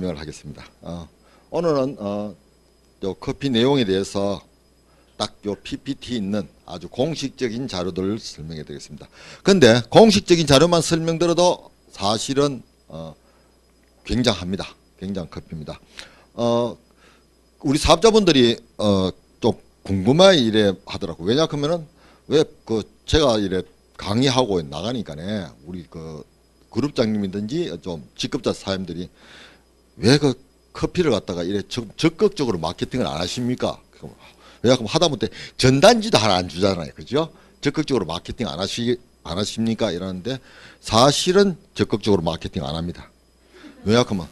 설명을 하겠습니다. 오늘은 요 커피 내용에 대해서 딱 요 PPT 있는 아주 공식적인 자료들을 설명해 드리겠습니다. 근데 공식적인 자료만 설명드려도 사실은 굉장합니다. 굉장한 커피입니다. 우리 사업자분들이 좀 궁금해 이래 하더라고요. 왜냐하면은 왜 제가 이래 강의하고 나가니까네 우리 그룹장님이든지 좀 직급자 사장님들이 왜 커피를 갖다가 이래 적극적으로 마케팅을 안 하십니까? 왜냐하면 하다못해 전단지도 하나 안 주잖아요. 그죠? 적극적으로 마케팅 안 하십니까? 이러는데 사실은 적극적으로 마케팅 안 합니다. 왜냐하면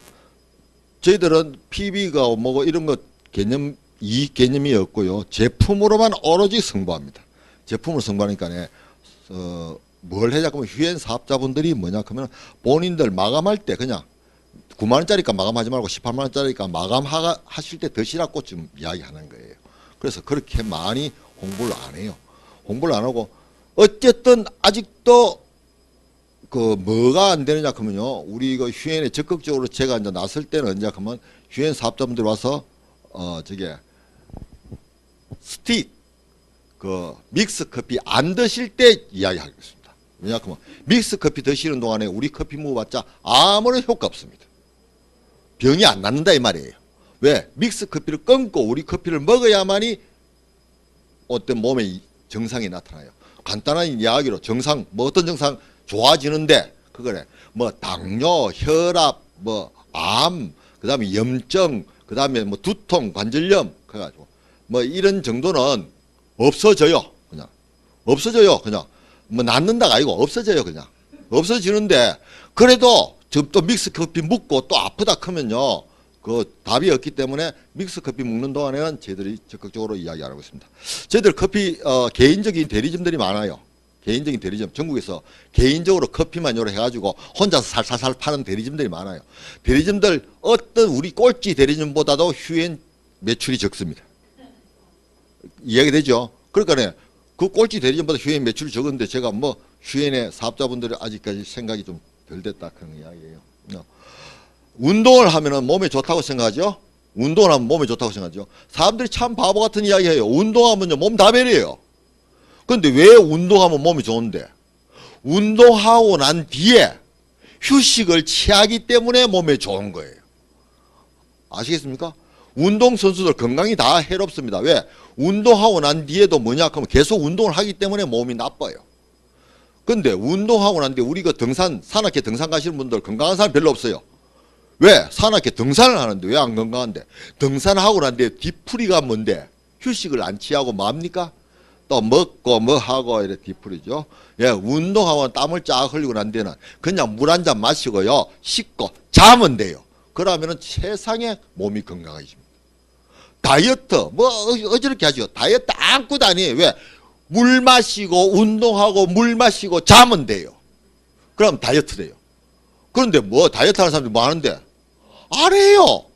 저희들은 PB가 뭐고 이런 거 이익 개념이 없고요. 제품으로만 오로지 승부합니다. 제품으로 승부하니까네 뭘 하자면 휴엔 사업자분들이 뭐냐 하면 본인들 마감할 때 그냥 9만원짜리니까 마감하지 말고 18만원짜리니까 마감하실 때 드시라고 좀 이야기하는 거예요. 그래서 그렇게 많이 홍보를 안 해요. 홍보를 안 하고 어쨌든 아직도 뭐가 안 되느냐 하면요. 우리 휴엔에 적극적으로 제가 이제 나설 때는 언제 하면 휴엔 사업자분들 와서 스틱 믹스 커피 안 드실 때 이야기하겠습니다. 왜냐하면 믹스 커피 드시는 동안에 우리 커피 먹어봤자 아무런 효과 없습니다. 병이 안 낫는다 이 말이에요. 왜? 믹스 커피를 끊고 우리 커피를 먹어야만이 어떤 몸의 정상이 나타나요. 간단한 이야기로 정상 어떤 정상 좋아지는데 그거래 당뇨, 혈압, 암, 그다음에 염증, 그다음에 두통, 관절염 그래가지고 이런 정도는 없어져요. 그냥 없어져요. 그냥 낫는다가 아니고 없어져요. 그냥 없어지는데 그래도 지금 또 믹스 커피 먹고 또 아프다 크면요. 답이 없기 때문에 믹스 커피 먹는 동안에는 저희들이 적극적으로 이야기 안 하고 있습니다. 저희들 커피 개인적인 대리점들이 많아요. 개인적인 대리점 전국에서 개인적으로 커피만 요래 해가지고 혼자서 살살살 파는 대리점들이 많아요. 대리점들 어떤 우리 꼴찌 대리점보다도 휴엔 매출이 적습니다. 이해가 되죠? 그러니까 그 꼴찌 대리점보다 휴엔 매출이 적은데 제가 휴엔의 사업자분들이 아직까지 생각이 좀 덜 됐다 그런 이야기예요. 운동을 하면은 몸에 좋다고 생각하죠? 운동을 하면 몸에 좋다고 생각하죠? 사람들이 참 바보 같은 이야기 해요. 운동하면요, 몸 다 베려요. 근데 왜 운동하면 몸이 좋은데? 운동하고 난 뒤에 휴식을 취하기 때문에 몸에 좋은 거예요. 아시겠습니까? 운동선수들 건강이 다 해롭습니다. 왜? 운동하고 난 뒤에도 뭐냐 하면 계속 운동을 하기 때문에 몸이 나빠요. 근데 운동하고 난 뒤에 우리가 산악회 등산 가시는 분들 건강한 사람 별로 없어요. 왜? 산악회 등산을 하는데 왜 안 건강한데? 등산하고 난 뒤에 뒤풀이가 뭔데? 휴식을 안 취하고 뭡니까? 또 먹고 하고 이래 뒤풀이죠. 예, 운동하고 땀을 쫙 흘리고 난 뒤에는 그냥 물 한 잔 마시고요. 씻고 자면 돼요. 그러면은 세상에 몸이 건강해집니다. 다이어트 어저렇게 하죠. 다이어트 아무것도 아니에요. 왜? 물 마시고 운동하고 물 마시고 자면 돼요. 그럼 다이어트 돼요. 그런데 다이어트 하는 사람들이 뭐 하는데? 안 해요.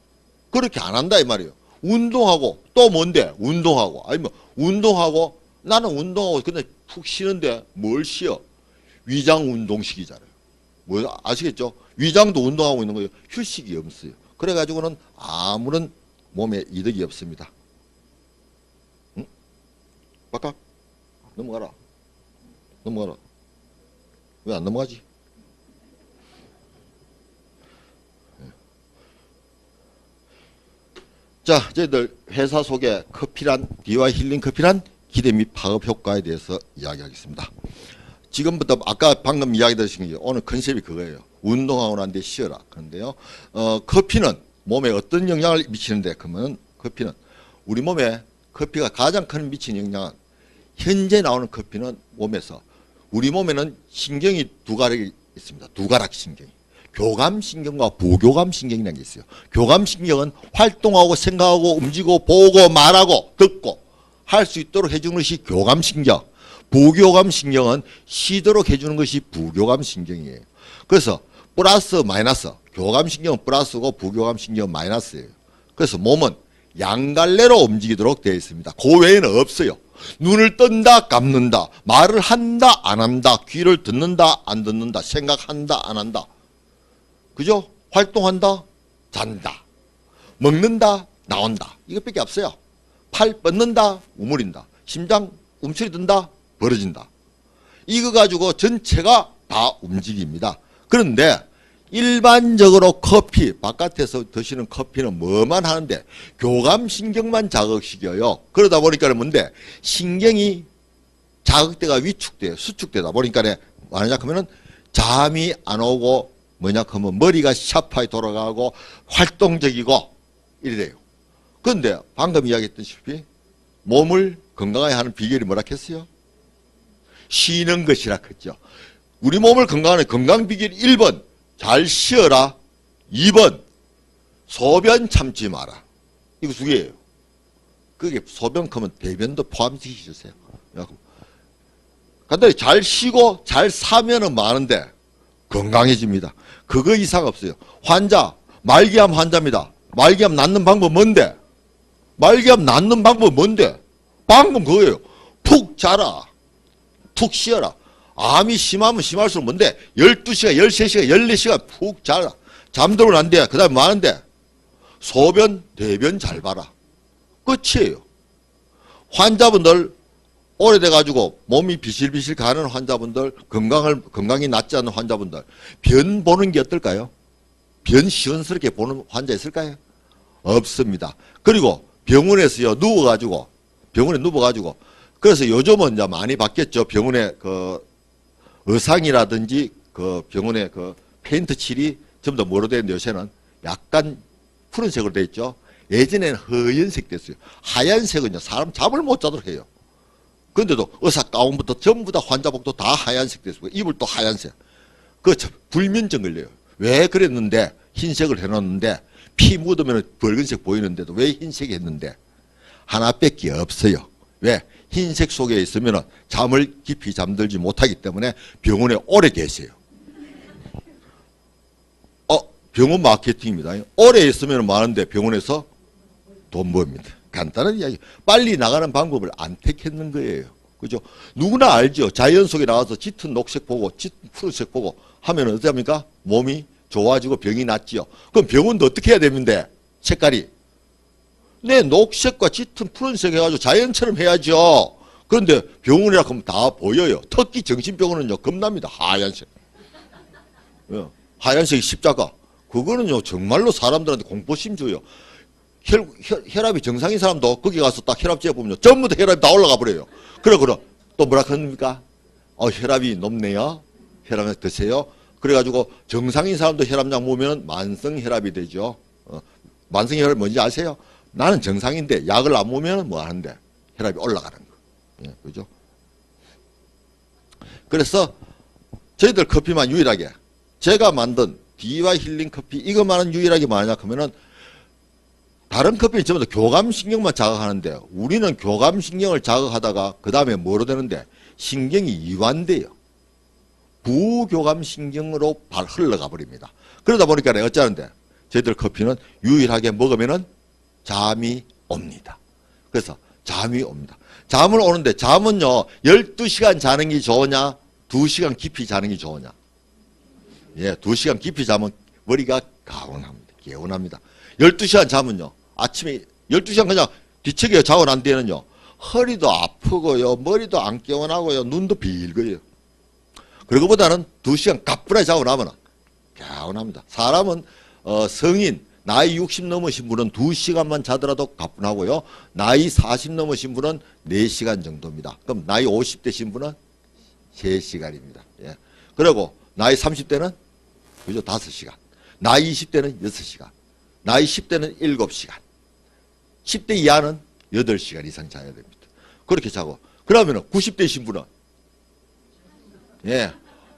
그렇게 안 한다 이 말이에요. 운동하고 또 뭔데? 운동하고 아니면 운동하고 나는 운동하고 근데 푹 쉬는데 뭘 쉬어? 위장 운동식이잖아요. 아시겠죠? 위장도 운동하고 있는 거예요. 휴식이 없어요. 그래가지고는 아무런 몸에 이득이 없습니다. 응? 바깥 넘어가라. 왜 안 넘어가지? 자, 저희들 회사 소개 커피란 DY 힐링 커피란 기대 및 파급 효과에 대해서 이야기하겠습니다. 지금부터 아까 방금 이야기 드신 게 오늘 컨셉이 그거예요. 운동하고 난 뒤에 쉬어라. 그런데요, 커피는 몸에 어떤 영향을 미치는데 그러면 커피는 우리 몸에 커피가 가장 큰 미치는 영향은 현재 나오는 커피는 몸에서 우리 몸에는 신경이 두 가락이 있습니다. 두 가락 신경이. 교감신경과 부교감신경이라는 게 있어요. 교감신경은 활동하고 생각하고 움직이고 보고 말하고 듣고 할 수 있도록 해주는 것이 교감신경. 부교감신경은 쉬도록 해주는 것이 부교감신경이에요. 그래서 플러스 마이너스 교감신경은 플러스고 부교감신경은 마이너스예요. 그래서 몸은 양갈래로 움직이도록 되어 있습니다. 그 외에는 없어요. 눈을 뜬다 감는다 말을 한다 안 한다 귀를 듣는다 안 듣는다 생각한다 안 한다 그죠? 활동한다 잔다. 먹는다. 나온다. 이것밖에 없어요. 팔 뻗는다. 우물인다. 심장 움츠리 든다. 벌어진다. 이거 가지고 전체가 다 움직입니다. 그런데 일반적으로 커피, 바깥에서 드시는 커피는 뭐만 하는데 교감신경만 자극시켜요. 그러다 보니까 뭔데 신경이 자극대가 위축돼요. 수축되다 보니까 뭐하냐 하면은 잠이 안 오고 뭐냐 하면 머리가 샤프하게 돌아가고 활동적이고 이래요. 그런데 방금 이야기했다시피 몸을 건강하게 하는 비결이 뭐라 했어요? 쉬는 것이라 했죠. 우리 몸을 건강하는 건강 비결 1번 잘 쉬어라. 2번 소변 참지 마라. 이거 두 개예요. 그게 소변 크면 대변도 포함시키주세요. 간단히 잘 쉬고 잘 사면은 많은데 건강해집니다. 그거 이상 없어요. 환자, 말기암 환자입니다. 말기암 낫는 방법 뭔데? 말기암 낫는 방법 뭔데? 방금 그거예요. 푹 자라. 푹 쉬어라. 암이 심하면 심할수록 뭔데? 12시간, 13시간, 14시간 푹 자라. 잠들고 난 뒤에 그 다음에 뭐 하는데? 소변, 대변 잘 봐라. 끝이에요. 환자분들 오래돼가지고 몸이 비실비실 가는 환자분들, 건강이 낫지 않는 환자분들, 변 보는 게 어떨까요? 변 시원스럽게 보는 환자 있을까요? 없습니다. 그리고 병원에 누워가지고, 그래서 요즘은 이제 많이 바뀌었죠. 병원에 그 의상이라든지 그 병원에 그 페인트 칠이 전부 다 뭐로 되는데 요새는 약간 푸른색으로 되어 있죠. 예전에는 허연색 됐어요. 하얀색은요, 사람 잠을 못 자도록 해요. 그런데도 의사 가운부터 전부 다 환자복도 다 하얀색 됐어요. 이불도 하얀색. 그 불면증 걸려요. 왜 그랬는데 흰색을 해놓는데 피 묻으면 붉은색 보이는데도 왜 흰색이 했는데 하나밖에 없어요. 왜? 흰색 속에 있으면 잠을 깊이 잠들지 못하기 때문에 병원에 오래 계세요. 병원 마케팅입니다. 오래 있으면 많은데 병원에서 돈 모입니다. 간단한 이야기. 빨리 나가는 방법을 안 택했는 거예요. 그죠? 누구나 알죠. 자연 속에 나가서 짙은 녹색 보고 짙은 푸른색 보고 하면 어떻게 합니까? 몸이 좋아지고 병이 낫지요. 그럼 병원도 어떻게 해야 되는데? 색깔이. 네, 녹색과 짙은 푸른색 해가지고 자연처럼 해야죠. 그런데 병원이라 하면 다 보여요. 특히 정신병원은요, 겁납니다. 하얀색. 하얀색 십자가. 그거는요, 정말로 사람들한테 공포심 줘요. 혈압이 정상인 사람도 거기 가서 딱 혈압 재보면요, 전부 다 혈압이 다 올라가 버려요. 그럼 또 뭐라 합니까? 혈압이 높네요. 혈압약 드세요. 그래가지고 정상인 사람도 혈압약 먹으면 만성 혈압이 되죠. 만성 혈압이 뭔지 아세요? 나는 정상인데 약을 안 먹으면 뭐 하는데? 혈압이 올라가는 거. 예, 그죠? 그래서 저희들 커피만 유일하게 제가 만든 DY 힐링 커피 이것만은 유일하게 뭐하냐 하면은 다른 커피는 전부 다 교감신경만 자극하는데 우리는 교감신경을 자극하다가 그 다음에 뭐로 되는데 신경이 이완돼요. 부교감신경으로 흘러가 버립니다. 그러다 보니까 어쩌는데 저희들 커피는 유일하게 먹으면은 잠이 옵니다. 그래서 잠이 옵니다. 잠을 오는데 잠은요 12시간 자는 게 좋으냐 2시간 깊이 자는 게 좋으냐. 예, 2시간 깊이 자면 머리가 개운합니다. 12시간 자면요 아침에 12시간 그냥 뒤척여 자고 난 뒤에는요 허리도 아프고요 머리도 안 개운하고요 눈도 빌거요. 그러고보다는 2시간 가뿐하게 자고 나면 개운합니다. 사람은 성인 나이 60 넘으신 분은 2시간만 자더라도 가뿐하고요. 나이 40 넘으신 분은 4시간 정도입니다. 그럼 나이 50 되신 분은 3시간입니다. 예. 그리고 나이 30대는 그죠 5시간. 나이 20대는 6시간. 나이 10대는 7시간. 10대 이하는 8시간 이상 자야 됩니다. 그렇게 자고. 그러면 90대이신 분은 예.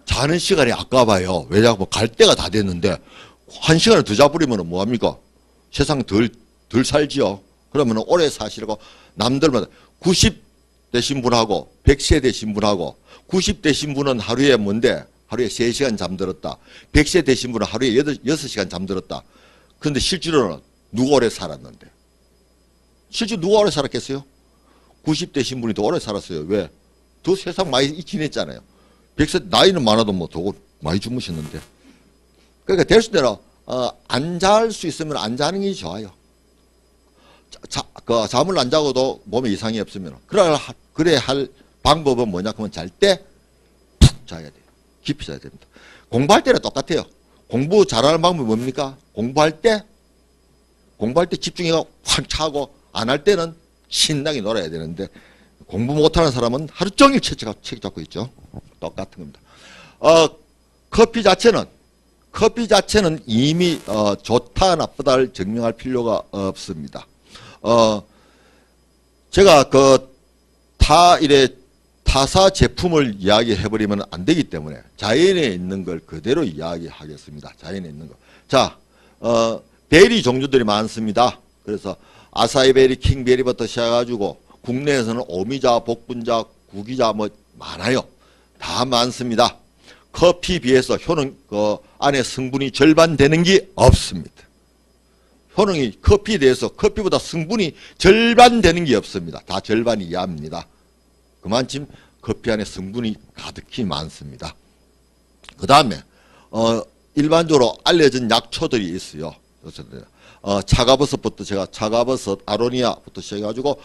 자는 시간이 아까워요. 왜냐하면 갈 때가 다 됐는데 1시간을 더 자버리면 뭐합니까? 세상 덜 살지요. 그러면 오래 사시라고 남들마다 90 되신 분하고 100세 되신 분하고 90 되신 분은 하루에 뭔데? 하루에 3시간 잠들었다. 100세 되신 분은 하루에 6시간 잠들었다. 그런데 실제로는 누가 오래 살았는데? 실제로 누가 오래 살았겠어요? 90 되신 분이 더 오래 살았어요. 왜? 더 세상 많이 지냈잖아요. 100세 나이는 많아도 뭐 더 많이 주무셨는데. 그러니까 될 수 있나 안 잘 수 있으면 안 자는 게 좋아요. 잠을 안 자고도 몸에 이상이 없으면. 그래야 할 방법은 뭐냐? 그러면 잘 때 푹 자야 돼요. 깊이 자야 됩니다. 공부할 때는 똑같아요. 공부 잘하는 방법이 뭡니까? 공부할 때 집중해가 확 차고, 안 할 때는 신나게 놀아야 되는데, 공부 못하는 사람은 하루 종일 책 잡고 있죠. 똑같은 겁니다. 커피 자체는 이미 좋다 나쁘다를 증명할 필요가 없습니다. 제가 타사 제품을 이야기해버리면 안 되기 때문에 자연에 있는 걸 그대로 이야기하겠습니다. 자연에 있는 거. 자, 베리 종류들이 많습니다. 그래서 아사이베리, 킹베리부터 시작해가지고 국내에서는 오미자, 복분자, 구기자 뭐 많아요. 다 많습니다. 커피 비해서 효능 안에 성분이 절반 되는 게 없습니다. 효능이 커피에 대해서 커피보다 성분이 절반 되는 게 없습니다. 다 절반 이하입니다. 그만큼 커피 안에 성분이 가득히 많습니다. 그 다음에 일반적으로 알려진 약초들이 있어요. 차가버섯부터 제가 차가버섯, 아로니아부터 시작해가지고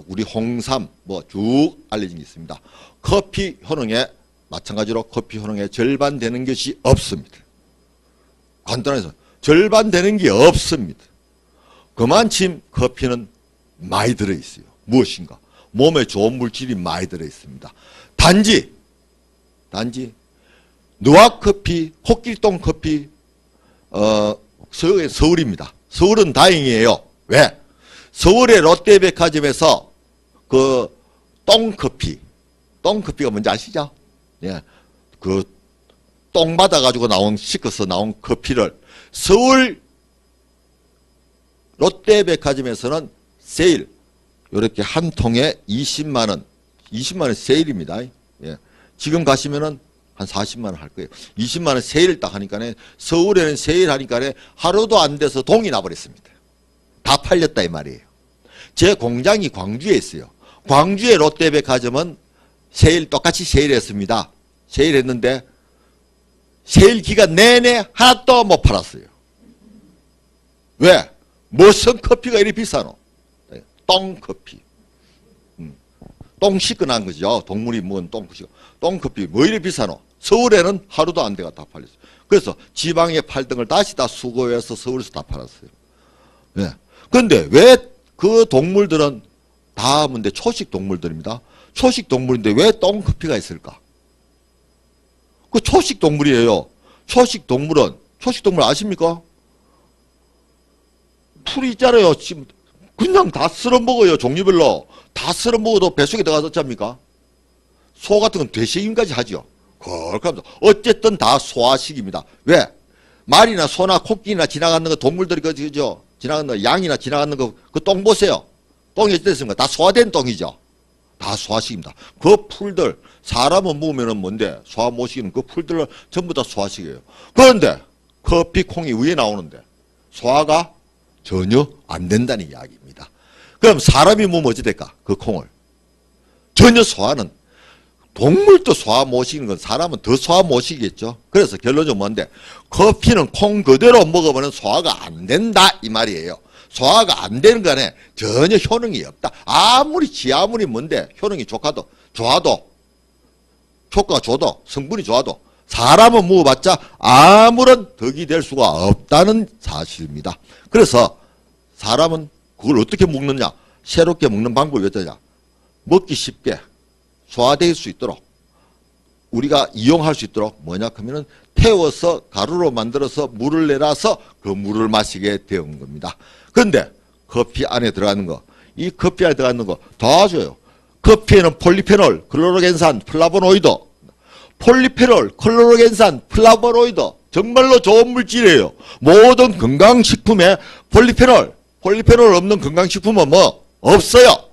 우리 홍삼 뭐 쭉 알려진 게 있습니다. 커피 효능에 마찬가지로 커피 효능에 절반 되는 것이 없습니다. 간단해서 절반 되는 게 없습니다. 그만큼 커피는 많이 들어있어요. 무엇인가? 몸에 좋은 물질이 많이 들어있습니다. 단지 누아커피, 코끼리똥 커피 서울입니다. 서울은 다행이에요. 왜? 서울의 롯데백화점에서 그 똥커피가 뭔지 아시죠? 예, 그 똥 받아가지고 씻어서 나온 커피를 서울 롯데백화점에서는 세일, 이렇게 한 통에 20만 원 세일입니다. 예, 지금 가시면은 한 40만 원 할 거예요. 20만 원 세일 딱 하니까 서울에는 세일 하니까 하루도 안 돼서 동이 나버렸습니다. 다 팔렸다 이 말이에요. 제 공장이 광주에 있어요. 광주의 롯데백화점은 똑같이 세일했습니다. 세일했는데 세일 기간 내내 하나도 못 팔았어요. 왜? 무슨 커피가 이리 비싸노? 똥커피. 똥 씻고 난 거죠. 동물이 먹은 똥커피 뭐 이리 비싸노? 서울에는 하루도 안 돼가 다 팔렸어요. 그래서 지방에 팔던 걸 다시 다 수거해서 서울에서 다 팔았어요. 예. 그런데 왜 그 동물들은 다 뭔데 초식 동물들입니다. 초식 동물인데 왜 똥커피가 있을까? 그 초식 동물이에요. 초식 동물 아십니까? 풀이 있잖아요. 지금 그냥 다 쓸어 먹어요. 종류별로. 다 쓸어 먹어도 뱃속에 들어가서 어쩝니까? 소 같은 건 되새김까지 하죠. 그렇게 하면서 어쨌든 다 소화식입니다. 왜? 말이나 소나 코끼리나 지나가는 거 동물들이 그죠? 지나가는 거 양이나 지나가는 거 그 똥 보세요. 똥이 어땠습니까? 다 소화된 똥이죠. 다 소화식입니다. 그 풀들 사람은 먹으면 뭔데? 소화 못 시키는 그 풀들 전부 다 소화식이에요. 그런데 커피 콩이 위에 나오는데 소화가 전혀 안 된다는 이야기입니다. 그럼 사람이 먹으면 어찌 될까? 그 콩을. 전혀 소화는 동물도 소화 못 시키는 건 사람은 더 소화 못 시키겠죠. 그래서 결론적으로 뭔데? 커피는 콩 그대로 먹어보면 소화가 안 된다 이 말이에요. 소화가 안 되는 거는 전혀 효능이 없다. 아무리 뭔데 효능이 좋아도 효과가 좋아도 성분이 좋아도 사람은 먹어봤자 아무런 덕이 될 수가 없다는 사실입니다. 그래서 사람은 그걸 어떻게 먹느냐? 새롭게 먹는 방법이 어떠냐? 먹기 쉽게 소화될 수 있도록 우리가 이용할 수 있도록 뭐냐 하면은 태워서 가루로 만들어서 물을 내놔서 그 물을 마시게 되는 겁니다. 그런데 커피 안에 들어가는 거, 이 커피 안에 들어가는 거 도와줘요. 커피에는 폴리페놀, 클로로겐산, 플라보노이드, 정말로 좋은 물질이에요. 모든 건강식품에 폴리페놀 없는 건강식품은 뭐 없어요.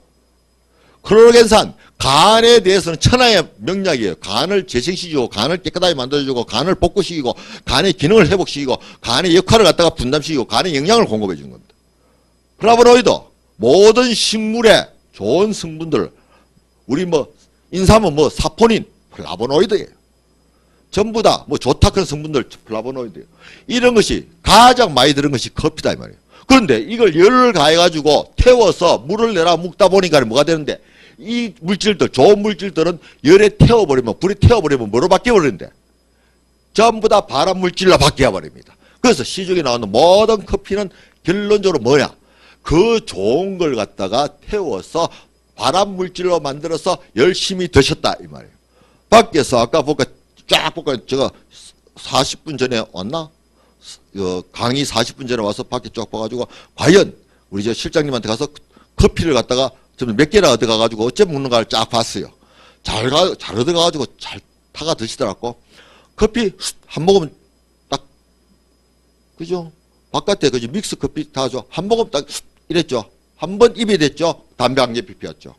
클로로겐산, 간에 대해서는 천하의 명약이에요. 간을 재생시키고 간을 깨끗하게 만들어주고 간을 복구시키고 간의 기능을 회복시키고 간의 역할을 갖다가 분담시키고 간의 영양을 공급해 주는 겁니다. 플라보노이드, 모든 식물의 좋은 성분들, 우리 인삼은 사포닌, 플라보노이드예요. 전부 다 뭐 좋다 그런 성분들 플라보노이드 이런 것이 가장 많이 들은 것이 커피다 이 말이에요. 그런데 이걸 열을 가해가지고 태워서 물을 내라 묵다 보니까 뭐가 되는데 이 물질들 좋은 물질들은 열에 태워버리면 불에 태워버리면 뭐로 바뀌어버리는데 전부 다 발암 물질로 바뀌어버립니다. 그래서 시중에 나오는 모든 커피는 결론적으로 뭐냐 그 좋은 걸 갖다가 태워서 발암 물질로 만들어서 열심히 드셨다 이 말이에요. 밖에서 아까 보니까 쫙 보니까 제가 40분 전에 왔나? 강의 40분 전에 와서 밖에 쫙 봐가지고 과연 우리 저 실장님한테 가서 커피를 갖다가 좀 몇 개나 얻어가가지고 어째 먹는가를 쫙 봤어요. 잘 얻어가가지고 잘 타가 드시더라고. 커피 한 모금 딱 그죠? 바깥에 그죠? 믹스 커피 타죠. 한 모금 딱 이랬죠. 한 번 입에 댔죠. 담배 한 개 피웠죠.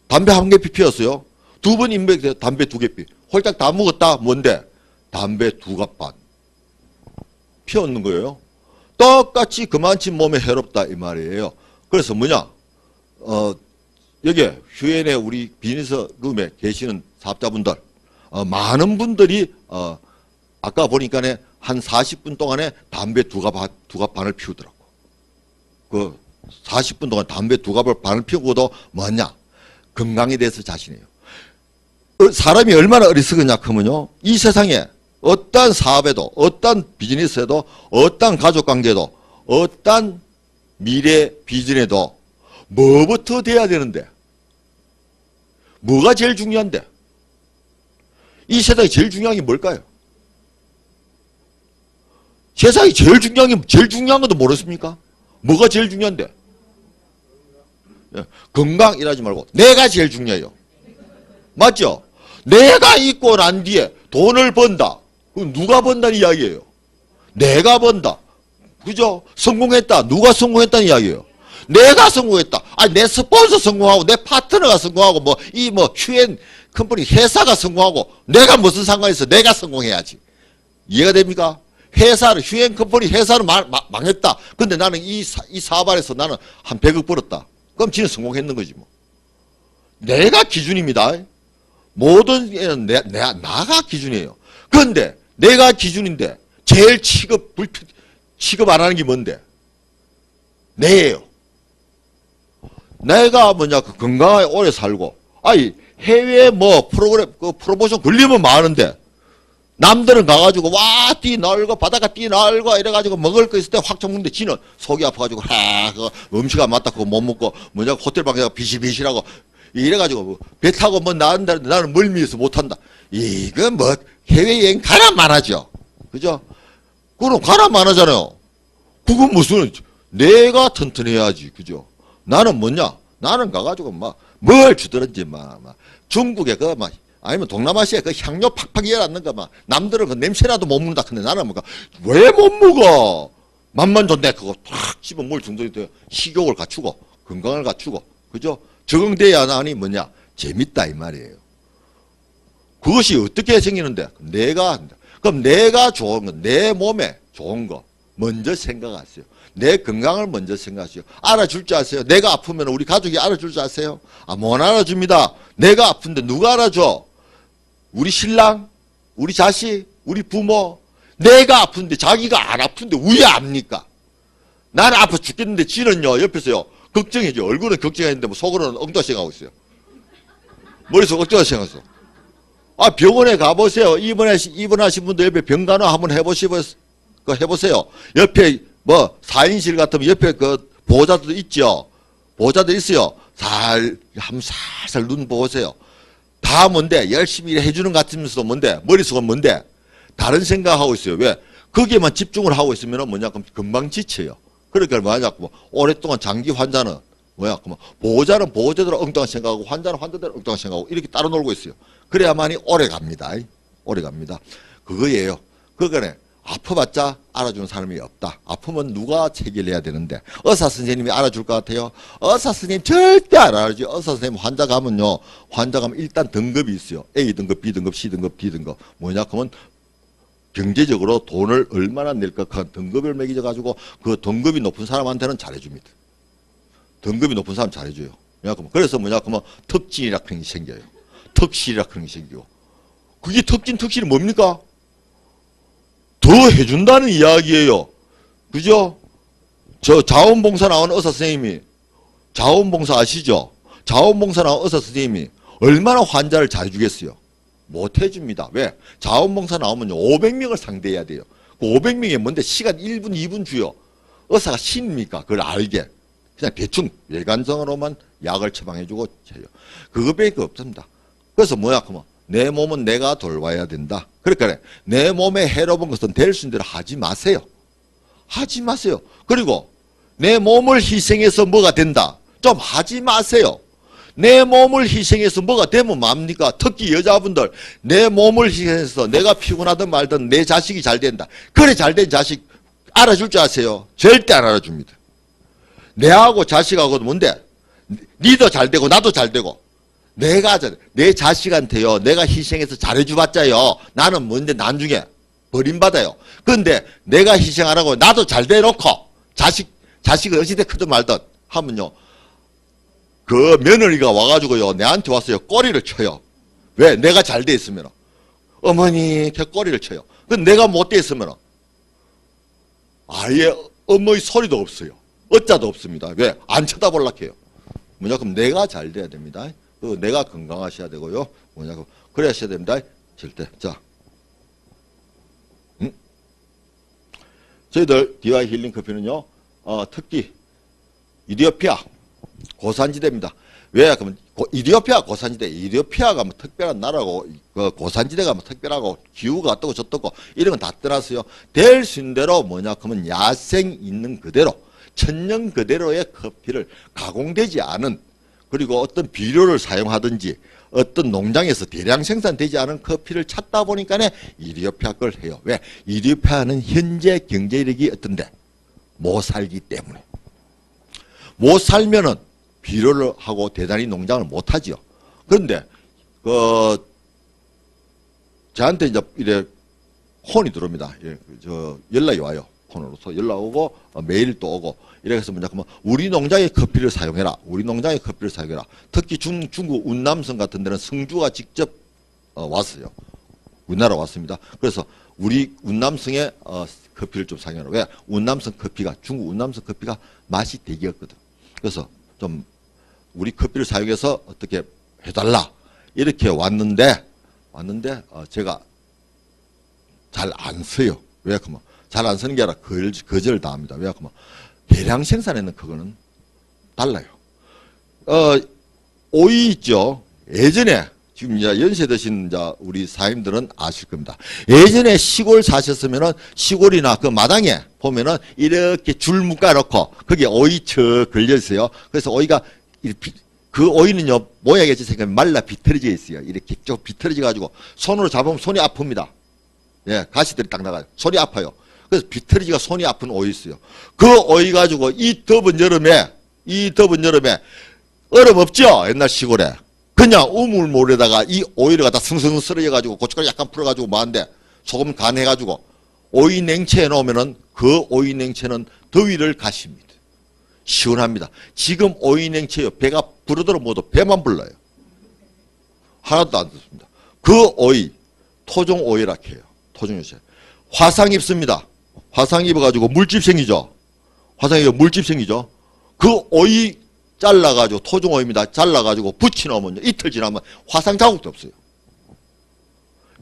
담배 한 개 피웠어요. 두 번 입에 대 담배 두 개 피. 홀짝 다 먹었다. 뭔데? 담배 두 갑 반. 피웠는 거예요. 똑같이 그만치 몸에 해롭다 이 말이에요. 그래서 뭐냐? 여기에 휴엔의 우리 비즈니스 룸에 계시는 사업자분들 많은 분들이 아까 보니까 한 40분 동안에 담배 두 갑 반을 피우더라고. 그 40분 동안 담배 두 갑을 반을 피우고도 뭐냐? 건강에 대해서 자신해요. 사람이 얼마나 어리석으냐 하면요. 이 세상에 어떤 사업에도 어떤 비즈니스에도 어떤 가족관계도 어떤 미래 비전에도 뭐부터 돼야 되는데 뭐가 제일 중요한데 이 세상에 제일 중요한 게 뭘까요? 세상에 제일 중요한 것도 모르십니까? 뭐가 제일 중요한데? 건강 이라지 말고 내가 제일 중요해요. 맞죠? 내가 있고 난 뒤에 돈을 번다. 그럼 누가 번다는 이야기예요? 내가 번다. 그죠? 성공했다. 누가 성공했다는 이야기예요? 내가 성공했다. 아니, 내 스폰서 성공하고, 내 파트너가 성공하고, 휴엔 컴퍼니 회사가 성공하고, 내가 무슨 상관이 있어? 내가 성공해야지. 이해가 됩니까? 휴엔 컴퍼니 회사는 망했다. 근데 나는 이 사업 안에서 나는 한 100억 벌었다. 그럼 지는 성공했는 거지 뭐. 내가 기준입니다. 모든 애는 나가 기준이에요. 그런데 내가 기준인데 제일 취급 안 하는 게 뭔데? 내예요. 내가 그 건강하게 오래 살고, 해외 프로모션 걸리면 많은데, 남들은 가가지고, 뛰 날고, 바다가 뛰 날고, 이래가지고 먹을 거 있을 때 확 먹는데, 지는 속이 아파가지고, 음식 안 맞다, 그거 못 먹고, 호텔 방에서 비실비실하고, 이래가지고, 배 타고 나는데 나는 멀미해서 못한다. 이거 해외여행 가라만 하죠. 그죠? 그럼 가라만 하잖아요. 그건 무슨, 내가 튼튼해야지. 그죠? 나는 나는 가가지고 뭘 주더든지 중국에 아니면 동남아시아에 향료 팍팍 이어놨는 거 남들은 그 냄새라도 못 먹는다. 근데 나는 왜 못 먹어? 맛만 좋네. 그거 탁 집어 물 정도에 식욕을 갖추고 건강을 갖추고 그죠? 적응돼야 하니 재밌다 이 말이에요. 그것이 어떻게 생기는데? 그럼 내가 좋은 거, 내 몸에 좋은 거 먼저 생각하세요. 내 건강을 먼저 생각하세요. 알아줄 줄 아세요? 내가 아프면 우리 가족이 알아줄 줄 아세요? 못 알아줍니다. 내가 아픈데 누가 알아줘? 우리 신랑, 우리 자식, 우리 부모. 내가 아픈데 자기가 안 아픈데 왜 압니까? 나는 아파 죽겠는데 지는요 옆에서요 걱정해줘. 얼굴은 걱정했는데 속으로는 엉뚱하게 생각하고 있어요. 머릿속 엉뚱하게 생각했어. 병원에 가보세요. 입원하신 분들 옆에 병간호 한번 해보세요. 옆에 4인실 같으면 옆에 보호자도 있죠. 보호자도 있어요. 한번 살살 눈 보세요. 다 뭔데? 열심히 해주는 것 같으면서도 뭔데? 머릿속은 뭔데? 다른 생각하고 있어요. 왜? 거기에만 집중을 하고 있으면 그럼 금방 지쳐요. 그러니까 오랫동안 장기 환자는 그럼 보호자는 보호자대로 엉뚱한 생각하고 환자는 환자대로 엉뚱한 생각하고 이렇게 따로 놀고 있어요. 그래야만이 오래 갑니다. 오래 갑니다. 그거예요. 그거네. 아파봤자 알아주는 사람이 없다. 아프면 누가 체결해야 되는데 의사 선생님이 알아줄 것 같아요? 의사 선생님 절대 안 알아주지. 의사 선생님 환자 가면 일단 등급이 있어요. A등급, B등급, C등급, D등급. 그러면 경제적으로 돈을 얼마나 낼까 한 등급을 매겨가지고 그 등급이 높은 사람한테는 잘해줍니다. 등급이 높은 사람 잘해줘요. 그래서 그러면 특진이라 그런 게 생겨요. 특실이라 그런 게 생기고. 그게 특진 특실이 뭡니까? 더 해준다는 이야기예요. 그죠? 저 자원봉사 나온 의사 선생님이, 자원봉사 아시죠? 자원봉사 나온 의사 선생님이 얼마나 환자를 잘해주겠어요? 못 해줍니다. 왜? 자원봉사 나오면 500명을 상대해야 돼요. 그 500명이 뭔데 시간 1분, 2분 주요. 의사가 신입니까? 그걸 알게. 그냥 대충 외관성으로만 약을 처방해주고 해요. 그거밖에 없습니다. 그래서 뭐야? 그러면 내 몸은 내가 돌봐야 된다. 그러니까 내 몸에 해로운 것은 될 수 있는 대로 하지 마세요. 하지 마세요. 그리고 내 몸을 희생해서 뭐가 된다. 좀 하지 마세요. 내 몸을 희생해서 뭐가 되면 뭡니까? 특히 여자분들 내 몸을 희생해서 내가 피곤하든 말든 내 자식이 잘 된다. 그래 잘된 자식 알아줄 줄 아세요? 절대 안 알아줍니다. 내하고 자식하고도 뭔데? 니도 잘 되고 나도 잘 되고 내 자식한테요 내가 희생해서 잘해주봤자요 나는 뭔데 나중에 버림받아요. 그런데 내가 희생 안 하고 나도 잘 돼놓고 자식을 어찌돼 크든 말든 하면요 그 며느리가 와가지고요 내한테 와서요 꼬리를 쳐요. 왜? 내가 잘 돼 있으면 어머니 이렇게 꼬리를 쳐요. 근데 내가 못 돼 있으면 아예 어머니 소리도 없어요. 어짜도 없습니다. 왜? 안 쳐다보려고 해요. 뭐냐 그럼 내가 잘 돼야 됩니다. 내가 건강하셔야 되고요. 뭐냐 그래야 하셔야 됩니다. 절대. 자, 저희들 DY 힐링 커피는요 특히 이디오피아 고산지대입니다. 왜? 그러면 이디오피아 고산지대, 이디오피아가 뭐 특별한 나라고 그 고산지대가 뭐 특별하고 기후가 어떻고 저떻고 이런 건 다 떠나서요 될 수 있는 대로 뭐냐 그러면 야생 있는 그대로 천년 그대로의 커피를 가공되지 않은 그리고 어떤 비료를 사용하든지 어떤 농장에서 대량 생산되지 않은 커피를 찾다 보니까 이디오피아 걸 해요. 왜? 이디오피아는 현재 경제력이 어떤데? 못 살기 때문에. 못 살면은 비료를 하고 대단히 농장을 못 하지요. 그런데 저한테 이제 이래 폰이 들어옵니다. 예, 연락이 와요. 폰으로서 연락 오고 메일 또 오고 이래서 뭐냐 그러면 우리 농장의 커피를 사용해라. 우리 농장의 커피를 사용해라. 특히 중국 운남성 같은 데는 성주가 직접 왔어요. 우리나라 왔습니다. 그래서 우리 운남성의 커피를 좀 사용해라. 왜? 운남성 커피가 중국 운남성 커피가 맛이 되게 없거든. 그래서 좀 우리 커피를 사용해서 어떻게 해달라 이렇게 왔는데 제가 잘 안 써요. 왜? 그러면 잘 안 쓰는 게 아니라 거절 당합니다. 왜? 그러면 대량 생산에는 그거는 달라요. 오이 있죠. 예전에 지금 이제 연세 드신 우리 사장님들은 아실 겁니다. 예전에 시골 사셨으면은 시골이나 그 마당에 보면은 이렇게 줄 묶어놓고 거기에 오이처 걸려 있어요. 그래서 오이가 그 오이는요 모양이 생각하면 말라 비틀어져 있어요. 이렇게 좀 비틀어져 가지고 손으로 잡으면 손이 아픕니다. 예, 가시들이 딱 나가요. 손이 아파요. 그래서 비틀어지가 손이 아픈 오이 있어요. 그 오이 가지고 이 더운 여름에 얼음 없죠? 옛날 시골에. 그냥 우물물에다가 이 오이를 갖다 승승 썰어져 가지고 고춧가루 약간 풀어 가지고 뭐한데 소금 간해 가지고 오이 냉채에 넣으면은 그 오이 냉채는 더위를 가십니다. 시원합니다. 지금 오이 냉채요 배가 부르도록 모두 배만 불러요. 하나도 안 듣습니다. 그 오이 토종 오이라 해요. 토종 오이. 화상 입습니다. 화상 입어가지고 물집 생기죠. 화상 입어 물집 생기죠. 그 오이 잘라가지고 토종 오이입니다. 잘라가지고 붙여놓으면 이틀 지나면 화상 자국도 없어요.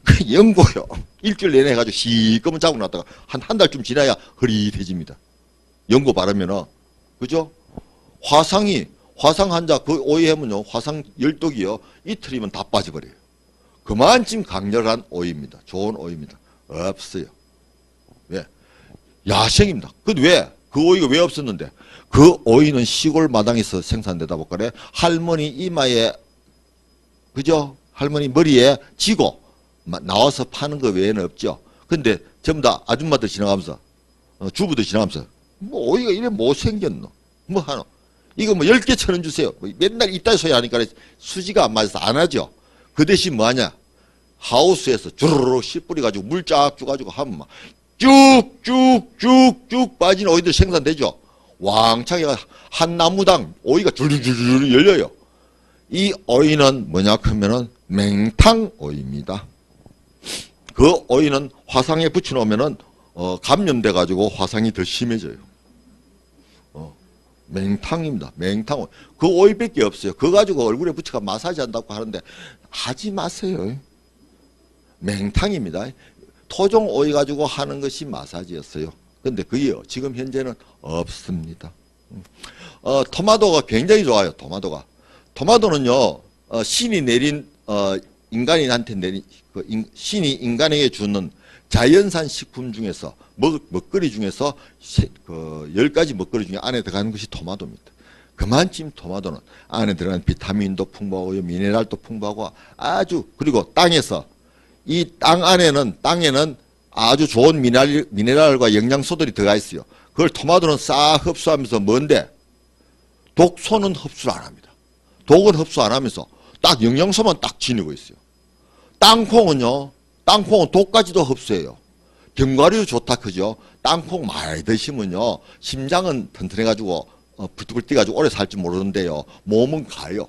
그 연고요. 일주일 내내 해가지고 시꺼먼 자국 났다가 한 달쯤 지나야 흐릿해집니다. 연고 바르면은 그죠? 화상 환자 그 오이 하면요 화상 열독이요 이틀이면 다 빠져버려요. 그만큼 강렬한 오이입니다. 좋은 오이입니다. 없어요. 왜? 야생입니다. 근데 왜? 그 오이가 왜 없었는데? 그 오이는 시골 마당에서 생산되다 보니까 할머니 이마에 그죠? 할머니 머리에 지고 나와서 파는 거 외에는 없죠. 근데 전부 다 아줌마들 지나가면서 주부들 지나가면서 뭐 오이가 이래 못생겼노? 뭐 하노? 이거 뭐 10개 1,000원 주세요. 뭐 맨날 이따위 소리 하니까 수지가 안 맞아서 안 하죠. 그 대신 뭐 하냐? 하우스에서 주르륵 씨 뿌려가지고 물 쫙 줘가지고 하면 막 쭉쭉쭉쭉 빠진 오이들 생산되죠. 왕창 한 나무당 오이가 줄줄줄 열려요. 이 오이는 뭐냐 하면은 맹탕 오이입니다. 그 오이는 화상에 붙여놓으면은 감염돼 가지고 화상이 더 심해져요. 맹탕입니다. 맹탕. 그 오이밖에 없어요. 그거 가지고 얼굴에 붙여가 마사지 한다고 하는데 하지 마세요. 맹탕입니다. 토종 오이 가지고 하는 것이 마사지였어요. 근데 그게 지금 현재는 없습니다. 토마토가 굉장히 좋아요. 토마토는요, 신이 내린, 인간인한테 내린, 신이 인간에게 주는 자연산 식품 중에서, 먹거리 중에서 10가지 먹거리 중에 안에 들어가는 것이 토마토입니다. 그만큼 토마토는 안에 들어가는 비타민도 풍부하고 미네랄도 풍부하고 아주, 그리고 땅에서 이 땅에는 아주 좋은 미네랄과 영양소들이 들어가 있어요. 그걸 토마토는 싹 흡수하면서 뭔데? 독소는 흡수를 안 합니다. 독은 흡수 안 하면서 딱 영양소만 딱 지니고 있어요. 땅콩은 독까지도 흡수해요. 견과류 좋다 그죠? 땅콩 많이 드시면요 심장은 튼튼해가지고 불뚝불 뛰가지고 오래 살지 모르는데요 몸은 가요.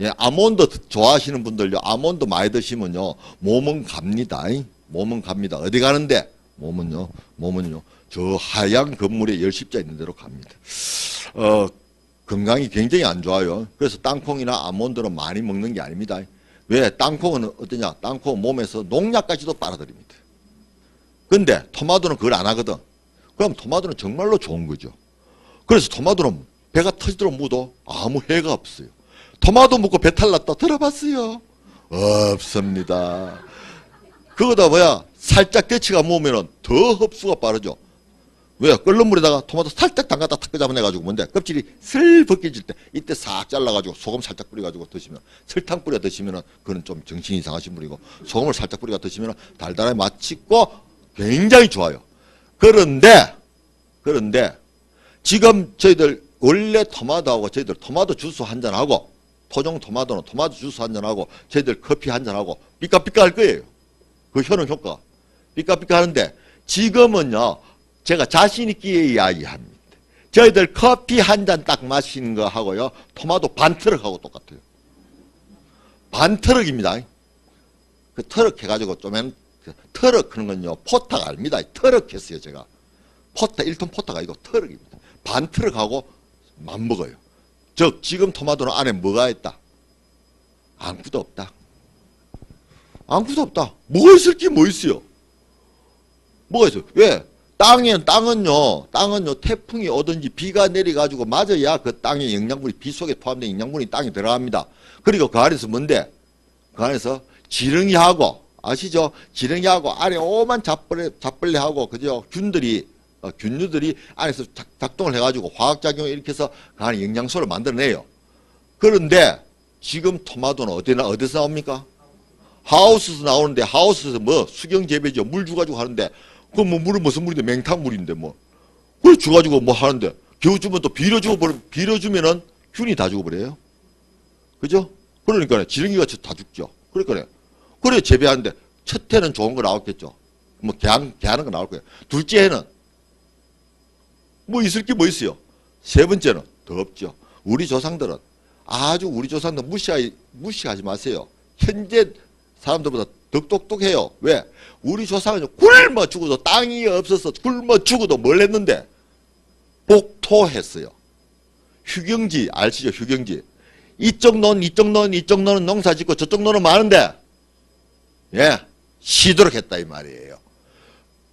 예, 아몬드 좋아하시는 분들요 아몬드 많이 드시면요 몸은 갑니다. 몸은 갑니다. 어디 가는데? 몸은요 저 하얀 건물에 열십자 있는 데로 갑니다. 건강이 굉장히 안 좋아요. 그래서 땅콩이나 아몬드는 많이 먹는 게 아닙니다. 왜? 땅콩은 어떠냐? 땅콩은 몸에서 농약까지도 빨아들입니다. 근데 토마토는 그걸 안 하거든. 그럼 토마토는 정말로 좋은 거죠. 그래서 토마토는 배가 터지도록 묻어 아무 해가 없어요. 토마토 먹고 배탈 났다 들어봤어요? 없습니다. 그거다 뭐야? 살짝 데치가 모으면은 더 흡수가 빠르죠. 왜? 끓는 물에다가 토마토 살짝 담갔다 탁 잡아내가지고 뭔데? 껍질이 슬 벗겨질 때 이때 싹 잘라가지고 소금 살짝 뿌려가지고 드시면 설탕 뿌려 드시면은 그건 좀 정신이 이상하신 분이고 소금을 살짝 뿌려 드시면은 달달하게 맛있고 굉장히 좋아요. 그런데 지금 저희들 원래 토마토하고 저희들 토마토 주스 한잔하고 토종 토마토는 토마토 주스 한잔하고 저희들 커피 한잔하고 삐까삐까 할 거예요. 그 효능 효과 삐까삐까 하는데 지금은요 제가 자신 있게 이야기합니다. 저희들 커피 한 잔 딱 마시는 거 하고요 토마토 반 트럭하고 똑같아요. 반 트럭입니다. 그 트럭 해가지고 좀엔 트럭 하는 건요 포타가 아닙니다. 트럭 했어요 제가. 포타 1톤 포타가 아니고 트럭입니다. 반 트럭하고 만 먹어요. 즉 지금 토마토는 안에 뭐가 있다? 아무것도 없다. 아무것도 없다. 뭐가 있을 게 뭐 있어요? 뭐가 있어요? 왜? 땅은요 태풍이 오든지 비가 내려가지고 맞아야 그 땅에 영양분이 비 속에 포함된 영양분이 땅에 들어갑니다. 그리고 그 안에서 뭔데? 그 안에서 지렁이하고 아시죠? 지렁이하고 안에 오만 잡벌레하고 그죠? 균류들이 안에서 작동을 해가지고 화학작용을 일으켜서 그 안에 영양소를 만들어내요. 그런데 지금 토마토는 어디서 나옵니까? 하우스에서 나오는데 하우스에서 뭐 수경재배죠. 물 주가지고 하는데 그 뭐 물은 무슨 물인데 맹탕물인데 뭐 그걸 줘가지고 뭐 하는데 겨우 주면 또 빌어주면은 균이 다 죽어버려요. 그죠? 그러니까 지렁이가 다 죽죠. 그러니까 그래 재배하는데 첫 해는 좋은 거 나왔겠죠. 뭐 개하는 거 나올 거예요. 둘째 해는 뭐 있을 게 뭐 있어요. 세 번째는 더 없죠. 우리 조상들 무시하지 마세요. 현재 사람들보다 더 똑똑해요. 왜? 우리 조상은 굶어 죽어도 땅이 없어서 굶어 죽어도 뭘 했는데? 복토했어요. 휴경지 아시죠? 휴경지. 이쪽 논은 농사 짓고 저쪽 논은 많은데 예 쉬도록 했다 이 말이에요.